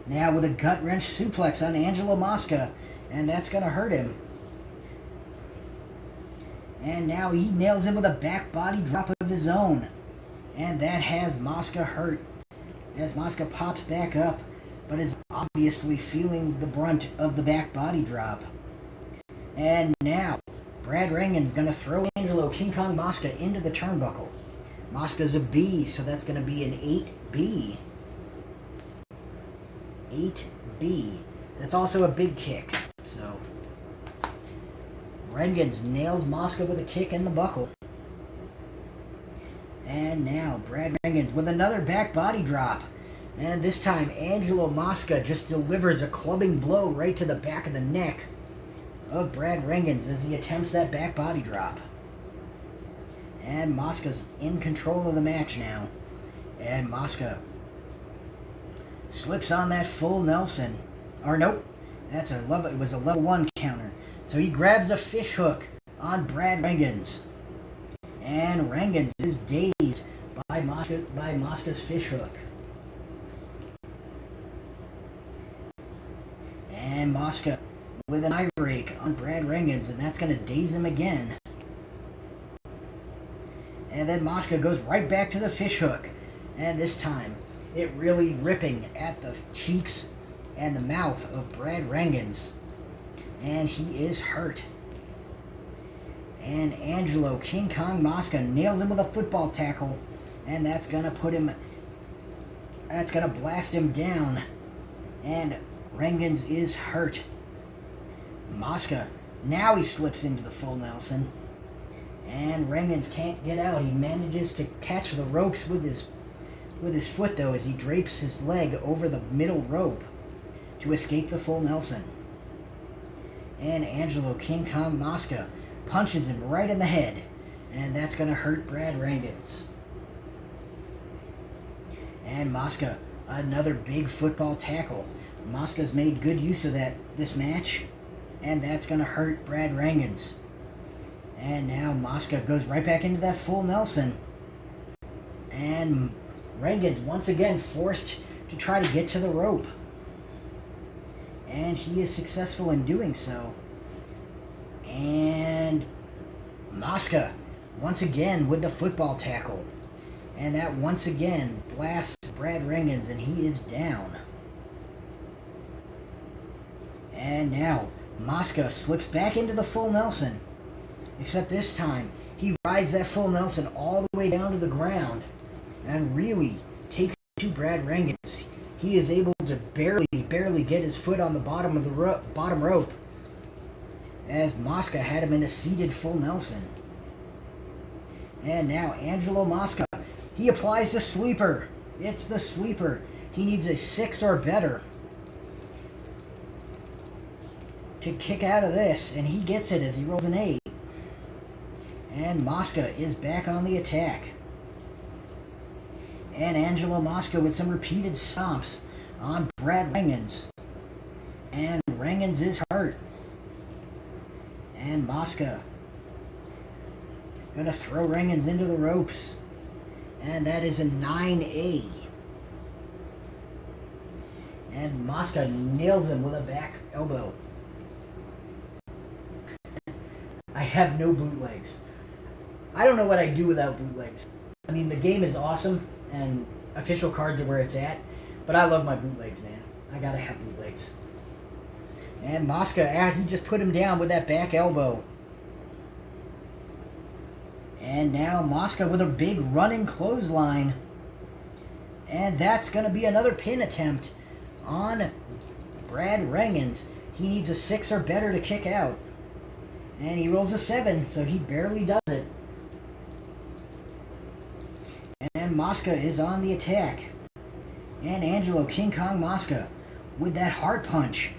now with a gut wrench suplex on Angelo Mosca, and that's going to hurt him. And now he nails him with a back body drop of his own. And that has Mosca hurt as Mosca pops back up, but is obviously feeling the brunt of the back body drop. And now Brad Reagan's going to throw Angelo King Kong Mosca into the turnbuckle. Mosca's a B, so that's going to be an 8B. 8B. That's also a big kick. So Reagan's nails Mosca with a kick in the buckle. And now Brad Reagan's with another back body drop. And this time Angelo Mosca just delivers a clubbing blow right to the back of the neck of Brad Reagan's as he attempts that back body drop. And Mosca's in control of the match now. And Mosca slips on that full Nelson. Or nope, it was a level 1 counter. So he grabs a fish hook on Brad Reagan's. And Reagan's is dazed by Mosca's fish hook. And Mosca with an eye rake on Brad Reagan's, and that's going to daze him again. And then Mosca goes right back to the fish hook. And this time, it really ripping at the cheeks and the mouth of Brad Reagan's. And he is hurt. And Angelo King Kong Mosca nails him with a football tackle. And that's going to blast him down. And Reagan's is hurt. Mosca, now he slips into the full Nelson. And Reagan's can't get out. He manages to catch the ropes with his foot, though, as he drapes his leg over the middle rope to escape the full Nelson. And Angelo King Kong Mosca punches him right in the head. And that's going to hurt Brad Reagan's. And Mosca, another big football tackle. Mosca's made good use of this match. And that's going to hurt Brad Reagan's. And now Mosca goes right back into that full Nelson. And Reagan's once again forced to try to get to the rope. And he is successful in doing so. And Mosca once again with the football tackle. And that once again blasts Brad Rangans, and he is down. And now Mosca slips back into the full Nelson. Except this time, he rides that full Nelson all the way down to the ground and really takes it to Brad Rangans. He is able to barely get his foot on the bottom of the bottom rope, as Mosca had him in a seated full Nelson. And now Angelo Mosca, he applies the sleeper. It's the sleeper. He needs a 6 or better to kick out of this, and he gets it as he rolls an 8. And Mosca is back on the attack. And Angelo Mosca with some repeated stomps on Brad Rangans. And Rangans is hurt. And Mosca gonna throw Rangans into the ropes. And that is a 9A. And Mosca nails him with a back elbow. I have no bootlegs. I don't know what I'd do without bootlegs. I mean, the game is awesome, and official cards are where it's at, but I love my bootlegs, man. I gotta have bootlegs. And Mosca, he just put him down with that back elbow. And now Mosca with a big running clothesline. And that's going to be another pin attempt on Brad Rangans. He needs a 6 or better to kick out. And he rolls a 7, so he barely does it. And Mosca is on the attack. And Angelo King Kong Mosca with that heart punch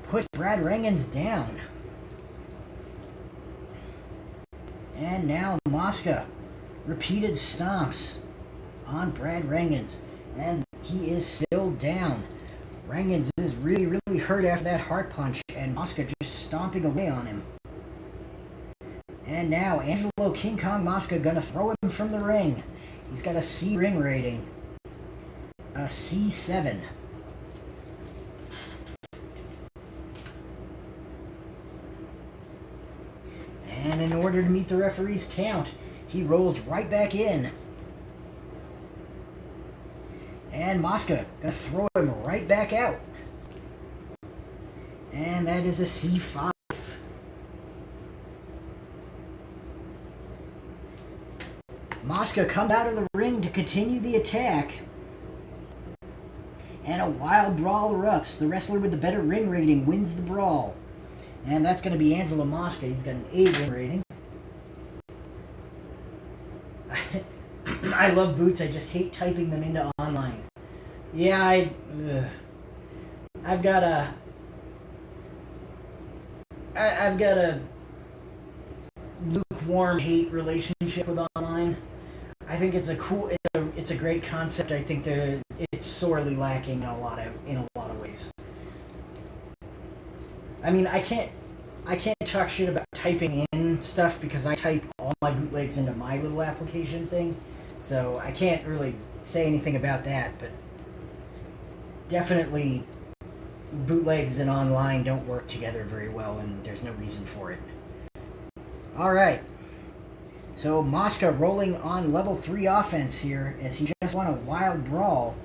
puts Brad Rangans down. And now Mosca repeated stomps on Brad Rangans, and he is still down. Rangans is really hurt after that heart punch, and Mosca just stomping away on him. And now Angelo King Kong Mosca gonna throw him from the ring. He's got a C ring rating, a C7. And in order to meet the referee's count, he rolls right back in. And Mosca gonna throw him right back out. And that is a C5. Mosca comes out of the ring to continue the attack. And a wild brawl erupts. The wrestler with the better ring rating wins the brawl. And that's going to be Angelo Mosca. He's got an A ring rating. I love boots. I just hate typing them into online. Yeah, I've got a lukewarm hate relationship with online. I think it's it's a great concept. I think it's sorely lacking in a lot of ways. I mean, I can't talk shit about typing in stuff because I type all my bootlegs into my little application thing, so I can't really say anything about that, but definitely bootlegs and online don't work together very well, and there's no reason for it. Alright, so Mosca rolling on level 3 offense here as he just won a wild brawl,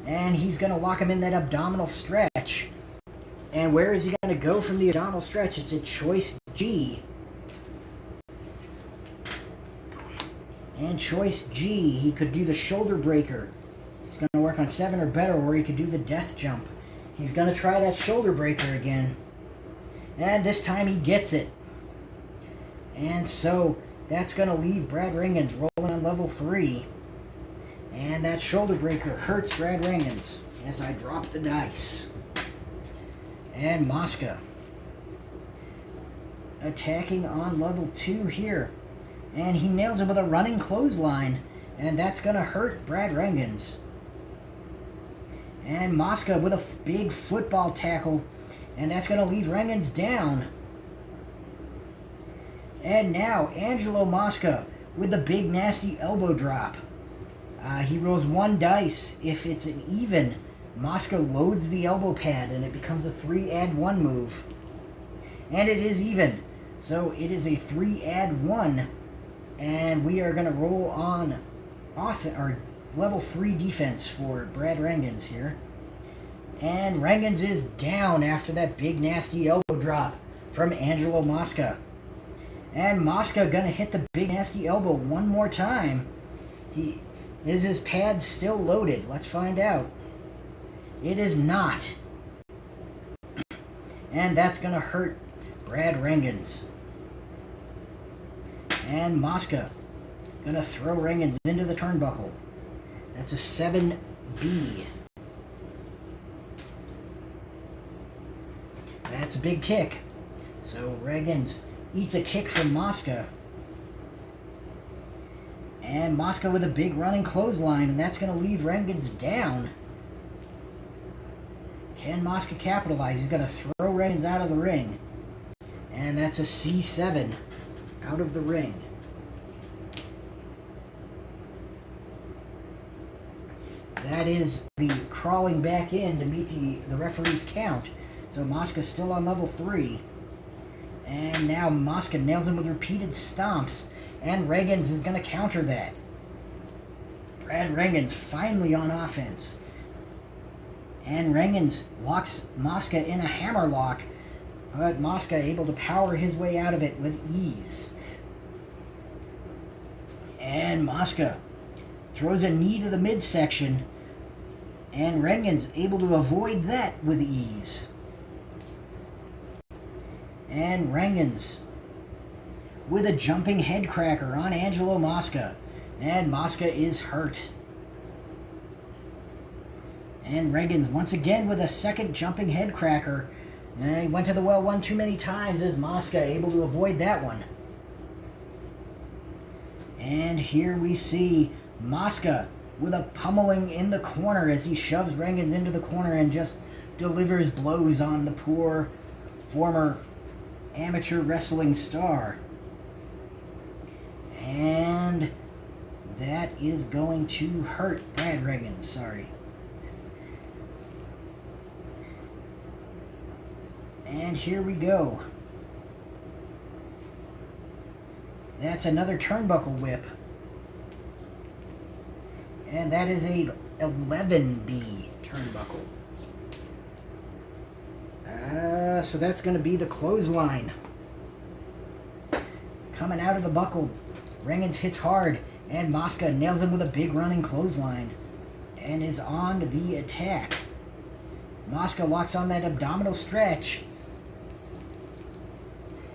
and he's going to lock him in that abdominal stretch. And where is he going to go from the abdominal stretch? It's a choice G. And choice G, he could do the shoulder breaker. He's going to work on 7 or better, or he could do the death jump. He's going to try that shoulder breaker again. And this time he gets it. And so that's going to leave Brad Rangans rolling on level 3. And that shoulder breaker hurts Brad Rangans as I drop the dice. And Mosca attacking on level 2 here. And he nails him with a running clothesline. And that's going to hurt Brad Rangans. And Mosca with a big football tackle. And that's going to leave Rangans down. And now Angelo Mosca with the big nasty elbow drop. He rolls 1 dice. If it's an even, Mosca loads the elbow pad and it becomes a 3-add-1 move. And it is even. So it is a 3-add-1, and we are going to roll on level 3 defense for Brad Rangens here. And Rangens is down after that big nasty elbow drop from Angelo Mosca. And Mosca gonna hit the big nasty elbow one more time. Is his pad still loaded? Let's find out. It is not. And that's gonna hurt Brad Rangens. And Mosca gonna throw Rangens into the turnbuckle. That's a 7B. That's a big kick. So Rangens eats a kick from Mosca. And Mosca with a big running clothesline, and that's going to leave Rangens down. Can Mosca capitalize? He's going to throw Rangens out of the ring. And that's a C7 out of the ring. That is the crawling back in to meet the referee's count. So Mosca's still on level 3. And now Mosca nails him with repeated stomps. And Rangens is going to counter that. Brad Rangens finally on offense. And Rangens locks Mosca in a hammerlock. But Mosca able to power his way out of it with ease. And Mosca throws a knee to the midsection. And Rangens able to avoid that with ease. And Rangens with a jumping head cracker on Angelo Mosca. And Mosca is hurt. And Rangens once again with a second jumping head cracker. And he went to the well one too many times as Mosca able to avoid that one. And here we see Mosca with a pummeling in the corner as he shoves Rangens into the corner and just delivers blows on the poor former amateur wrestling star. And that is going to hurt Brad Rangens, sorry. And here we go. That's another turnbuckle whip. And that is a 11B turnbuckle. So that's going to be the clothesline. Coming out of the buckle, Rangens hits hard, and Mosca nails him with a big running clothesline and is on the attack. Mosca locks on that abdominal stretch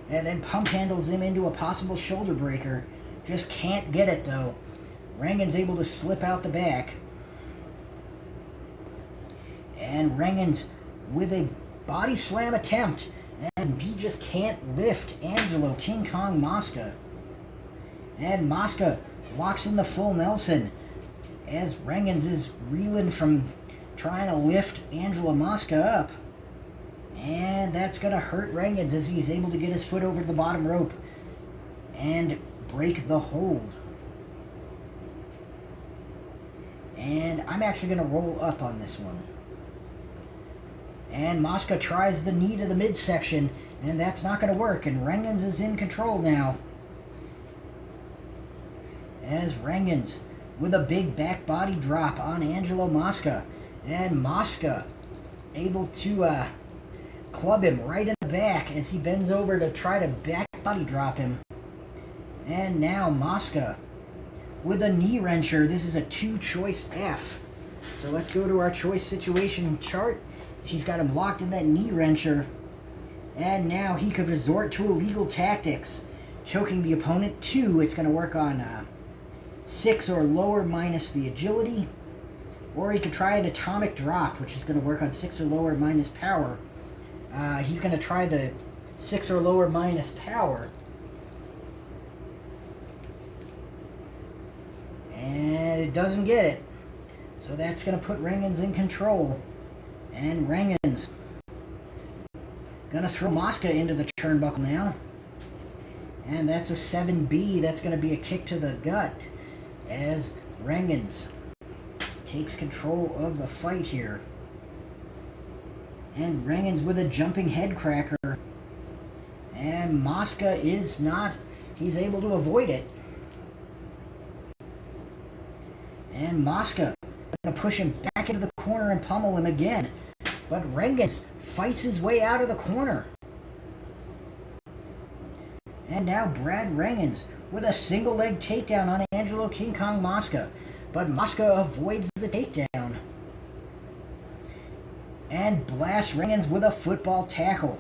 and then pump handles him into a possible shoulder breaker. Just can't get it though. Rangens able to slip out the back. And Rangens with a body slam attempt. And he just can't lift Angelo King Kong Mosca. And Mosca locks in the full Nelson as Rangens is reeling from trying to lift Angelo Mosca up. And that's going to hurt Rangens as he's able to get his foot over the bottom rope and break the hold. And I'm actually going to roll up on this one. And Mosca tries the knee to the midsection, and that's not going to work. And Rangens is in control now. As Rangens with a big back body drop on Angelo Mosca. And Mosca able to club him right in the back as he bends over to try to back body drop him. And now Mosca with a knee wrencher. This is a 2-choice F. So let's go to our choice situation chart. She's got him locked in that knee wrencher. And now he could resort to illegal tactics. Choking the opponent 2. It's going to work on 6 or lower minus the agility. Or he could try an atomic drop, which is going to work on 6 or lower minus power. He's going to try the 6 or lower minus power. And it doesn't get it. So that's going to put Rangens in control. And Rangens going to throw Mosca into the turnbuckle now. And that's a 7B. That's going to be a kick to the gut as Rangens takes control of the fight here. And Rangens with a jumping head cracker. And And Mosca is not. He's able to avoid it. And Mosca going to push him back into the corner and pummel him again. But Rengens fights his way out of the corner. And now Brad Rengens with a single leg takedown on Angelo King Kong Mosca. But Mosca avoids the takedown. And blasts Rengens with a football tackle.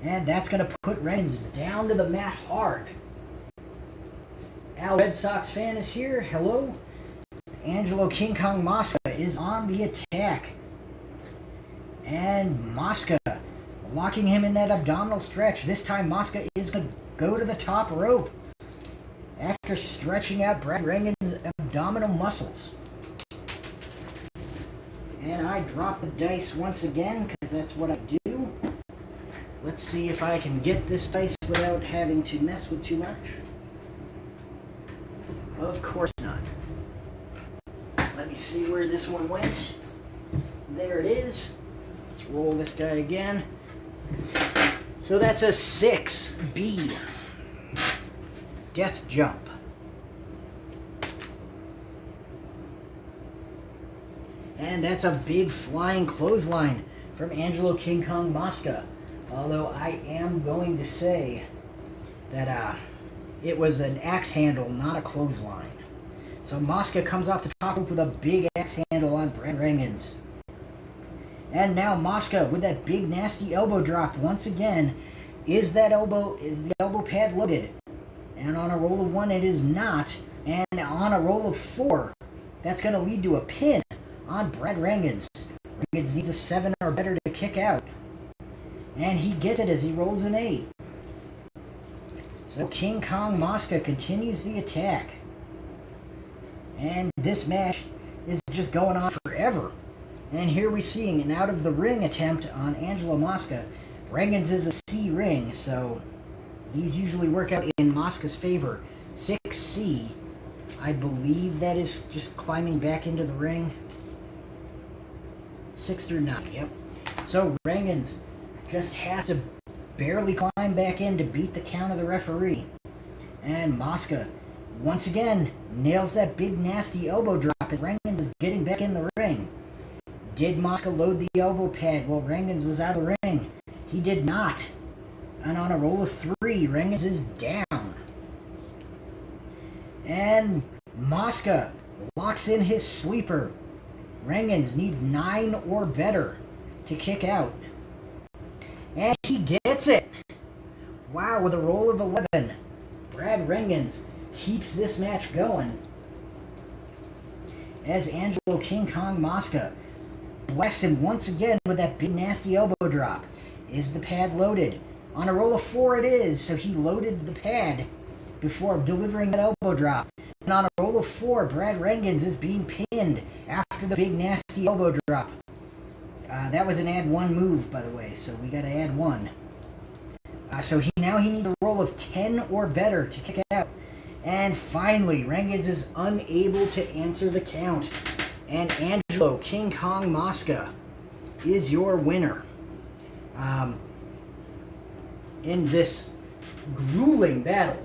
And that's going to put Rengens down to the mat hard. Al Red Sox fan is here. Hello. Angelo King Kong Mosca is on the attack. And Mosca locking him in that abdominal stretch. This time Mosca is going to go to the top rope after stretching out Brad Rengens' abdominal muscles. And I drop the dice once again because that's what I do. Let's see if I can get this dice without having to mess with too much. Of course not. Let me see where this one went. There it is. Let's roll this guy again. So that's a 6B. Death jump. And that's a big flying clothesline from Angelo King Kong Mosca. Although I am going to say that it was an axe handle, not a clothesline. So Mosca comes off the top rope with a big axe handle on Brad Rengens. And now Mosca with that big nasty elbow drop once again. Is the elbow pad loaded? And on a roll of 1 it is not. And on a roll of 4, that's going to lead to a pin on Brad Rengens. Rengens needs a 7 or better to kick out. And he gets it as he rolls an 8. So King Kong Mosca continues the attack. And this match is just going on forever. And here we're seeing an out of the ring attempt on Angelo Mosca. Rengens is a C ring, so these usually work out in Mosca's favor. 6C. I believe that is just climbing back into the ring. 6 through 9, yep. So Rengens just has to barely climb back in to beat the count of the referee. And Mosca, once again, nails that big nasty elbow drop as Rengens is getting back in the ring. Did Mosca load the elbow pad while Rengens was out of the ring? He did not. And on a roll of 3, Rengens is down. And Mosca locks in his sleeper. Rengens needs 9 or better to kick out. And he gets it. Wow, with a roll of 11. Brad Rengens keeps this match going as Angelo King Kong Mosca blasts him once again with that big nasty elbow drop. Is the pad loaded? On a roll of 4 it is, so he loaded the pad before delivering that elbow drop. And on a roll of 4, Brad Rengens is being pinned after the big nasty elbow drop. That was an add 1 move, by the way, so we got to add 1. So now he needs a roll of 10 or better to kick out. And finally, Rengens is unable to answer the count. And Angelo King Kong Mosca is your winner in this grueling battle.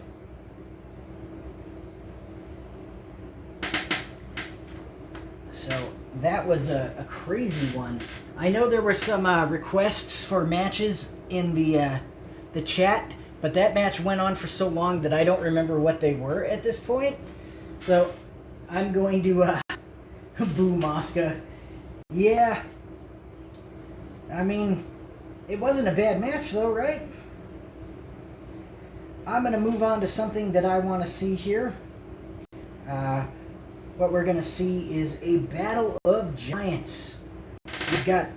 So that was a crazy one. I know there were some requests for matches in the chat, but that match went on for so long that I don't remember what they were at this point. So I'm going to boo Mosca. Yeah. I mean, it wasn't a bad match though, right? I'm going to move on to something that I want to see here. What we're going to see is a battle of giants. We've got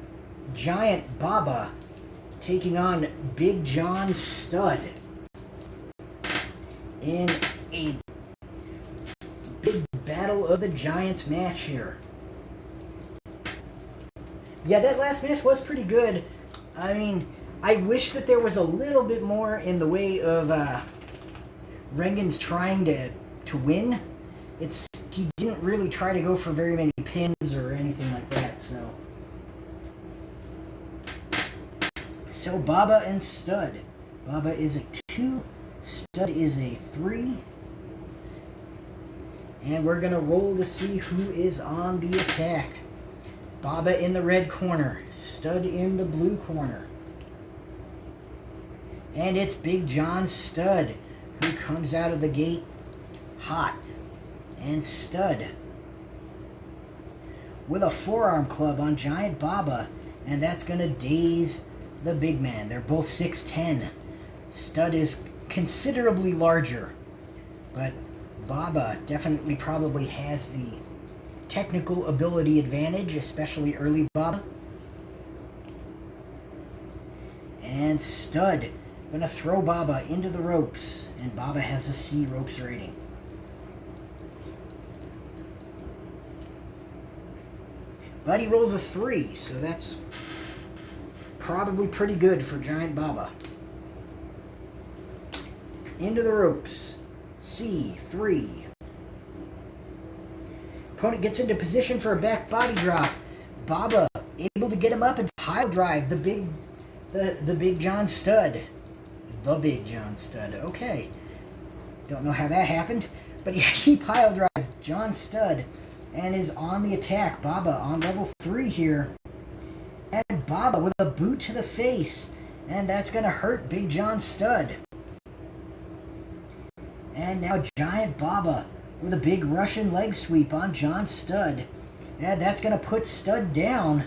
Giant Baba taking on Big John Studd in a big Battle of the Giants match here. Yeah, that last match was pretty good. I mean, I wish that there was a little bit more in the way of Rengens trying to win. He didn't really try to go for very many pins or anything like that, so Baba and Studd Baba is a 2. Stud is a 3. And we're going to roll to see who is on the attack. Baba in the red corner. Stud in the blue corner. And it's Big John Stud who comes out of the gate hot. And Stud with a forearm club on Giant Baba. And that's going to daze the big man. They're both 6'10". Stud is considerably larger, but Baba definitely probably has the technical ability advantage, especially early Baba. And Stud gonna throw Baba into the ropes, and Baba has a C ropes rating. But he rolls a 3, so that's probably pretty good for Giant Baba. Into the ropes. C3. Opponent gets into position for a back body drop. Baba able to get him up and pile drive the big John Stud. The Big John Stud. Okay. Don't know how that happened, but he pile drives John Stud and is on the attack. Baba on level 3 here. And Baba with a boot to the face. And that's going to hurt Big John Stud. And now Giant Baba with a big Russian leg sweep on John Stud. And that's going to put Stud down.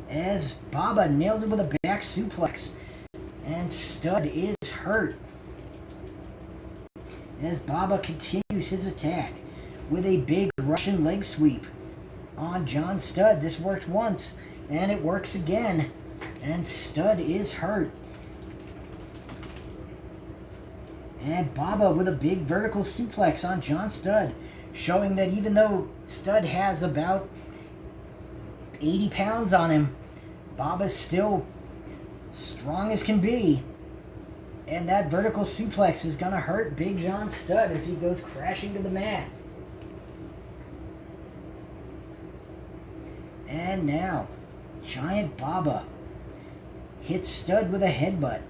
As Baba nails him with a back suplex. And Stud is hurt. As Baba continues his attack with a big Russian leg sweep on John Stud. This worked once, and it works again. And Stud is hurt. And Baba with a big vertical suplex on John Stud, showing that even though Stud has about 80 pounds on him, Baba's still strong as can be. And that vertical suplex is going to hurt Big John Stud as he goes crashing to the mat. And now, Giant Baba hits Stud with a headbutt.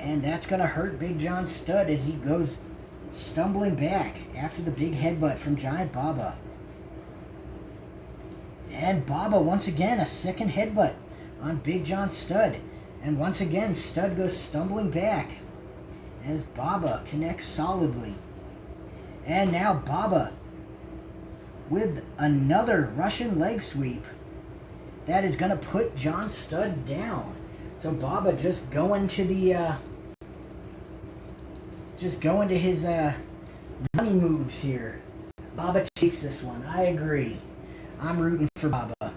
And that's going to hurt Big John Stud as he goes stumbling back after the big headbutt from Giant Baba. And Baba, once again, a second headbutt on Big John Stud. And once again, Stud goes stumbling back as Baba connects solidly. And now Baba with another Russian leg sweep. That is going to put John Stud down. So Baba just going to the his money moves here. Baba takes this one. I agree. I'm rooting for Baba.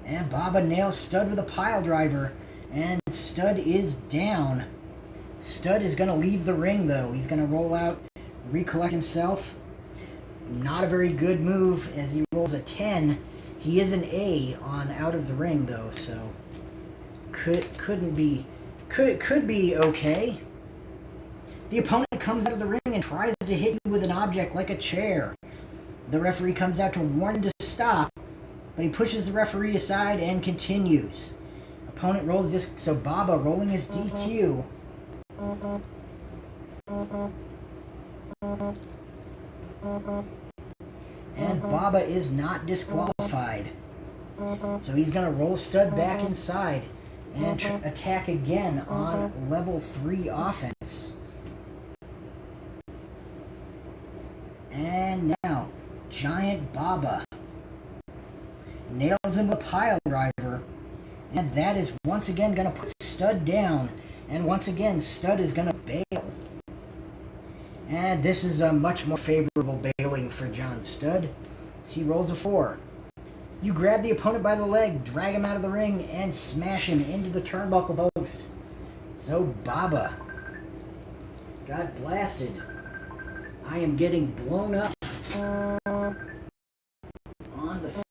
And Baba nails Stud with a pile driver. And Stud is down. Stud is going to leave the ring, though. He's going to roll out, recollect himself. Not a very good move as he rolls a 10. He is an A on out of the ring, though, so could be okay. The opponent comes out of the ring and tries to hit you with an object like a chair. The referee comes out to warn him to stop, but he pushes the referee aside and continues. Opponent rolls this, so Baba rolling his DQ. And Baba is not disqualified. So he's going to roll Stud back inside and attack again on level 3 offense. And now, Giant Baba nails him with a pile driver. And that is once again going to put Stud down. And once again, Stud is going to bail. And this is a much more favorable bailing for John Stud. He rolls a 4. You grab the opponent by the leg, drag him out of the ring, and smash him into the turnbuckle post. So Baba got blasted. I am getting blown up on the face.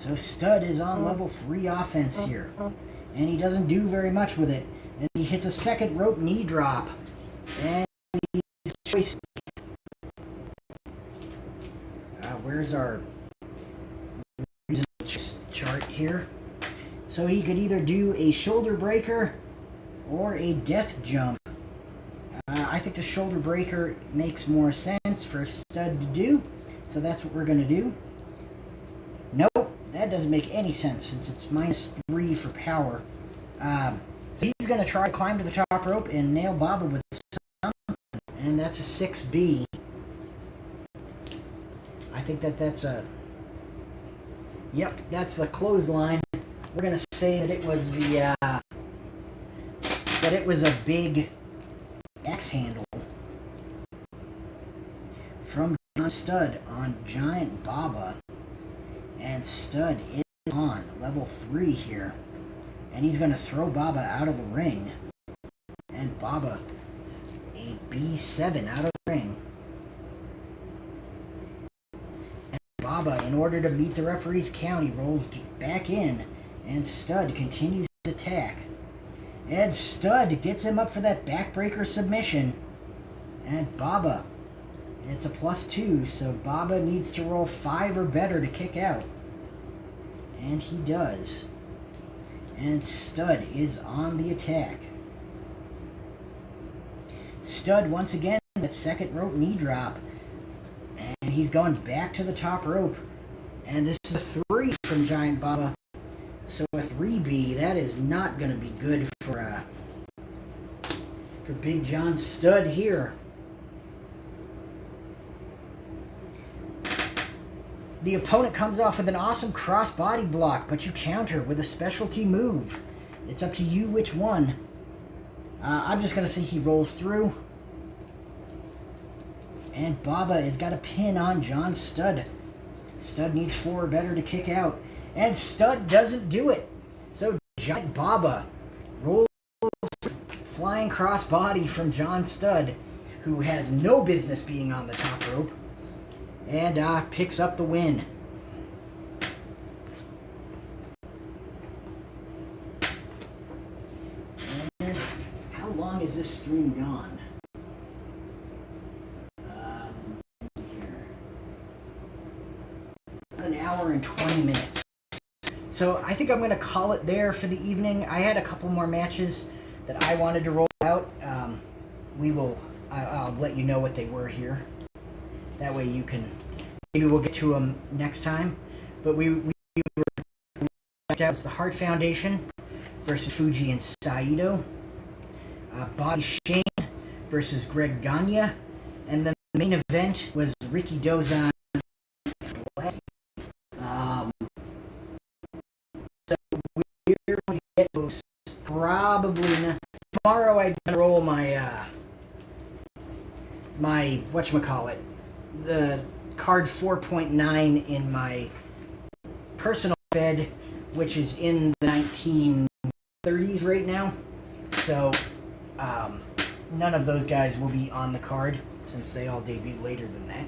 So Stud is on level 3 offense here. And he doesn't do very much with it. And he hits a second rope knee drop. And he's choice. Where's our chart here? So he could either do a shoulder breaker or a death jump. I think the shoulder breaker makes more sense for Stud to do. So that's what we're going to do. Nope, that doesn't make any sense since it's -3 for power. So he's going to try to climb to the top rope and nail Baba with something. And that's a 6B. I think that's a... Yep, that's the clothesline. We're going to say that it was the... that it was a big X handle from Stud on Giant Baba. And Stud is on level 3 here. And he's going to throw Baba out of the ring. And Baba, a B7 out of the ring. And Baba, in order to meet the referee's count, he rolls back in. And Stud continues his attack. And Stud gets him up for that backbreaker submission. And Baba, it's a +2, so Baba needs to roll 5 or better to kick out. And he does. And Stud is on the attack. Stud, once again, that second rope knee drop. And he's going back to the top rope. And this is a 3 from Giant Baba. So a 3B, that is not going to be good for Big John Stud here. The opponent comes off with an awesome cross-body block, but you counter with a specialty move. It's up to you which one. I'm just going to say he rolls through. And Baba has got a pin on John Stud. Stud needs 4 or better to kick out. And Stud doesn't do it. So Giant Baba rolls flying cross-body from John Stud, who has no business being on the top rope. And picks up the win. And how long is this stream gone? Here. An hour and 20 minutes. So I think I'm going to call it there for the evening. I had a couple more matches that I wanted to roll out. I'll let you know what they were here. That way you can, maybe we'll get to them next time. But we were, that was the Hart Foundation versus Fuji and Saito. Bobby Shane versus Greg Gagne. And then the main event was Ricky Dozan. So we're going to get those probably not. Tomorrow I'm going to roll my whatchamacallit, the card 4.9 in my personal fed, which is in the 1930s right now. So none of those guys will be on the card since they all debuted later than that.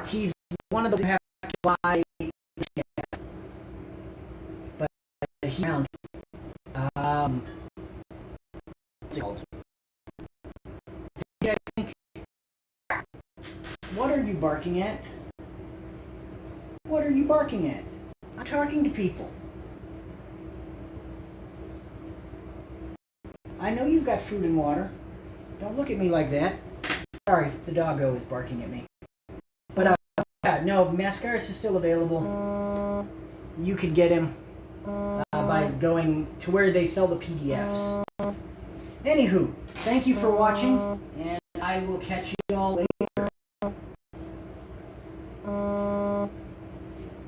He's one of the who have to buy, but he found what's it called? I think. What are you barking at? What are you barking at? I'm talking to people. I know you've got food and water. Don't look at me like that. Sorry, the doggo is barking at me. But no, Mascaris is still available. You could get him by going to where they sell the PDFs. Anywho, thank you for watching, and I will catch you all later.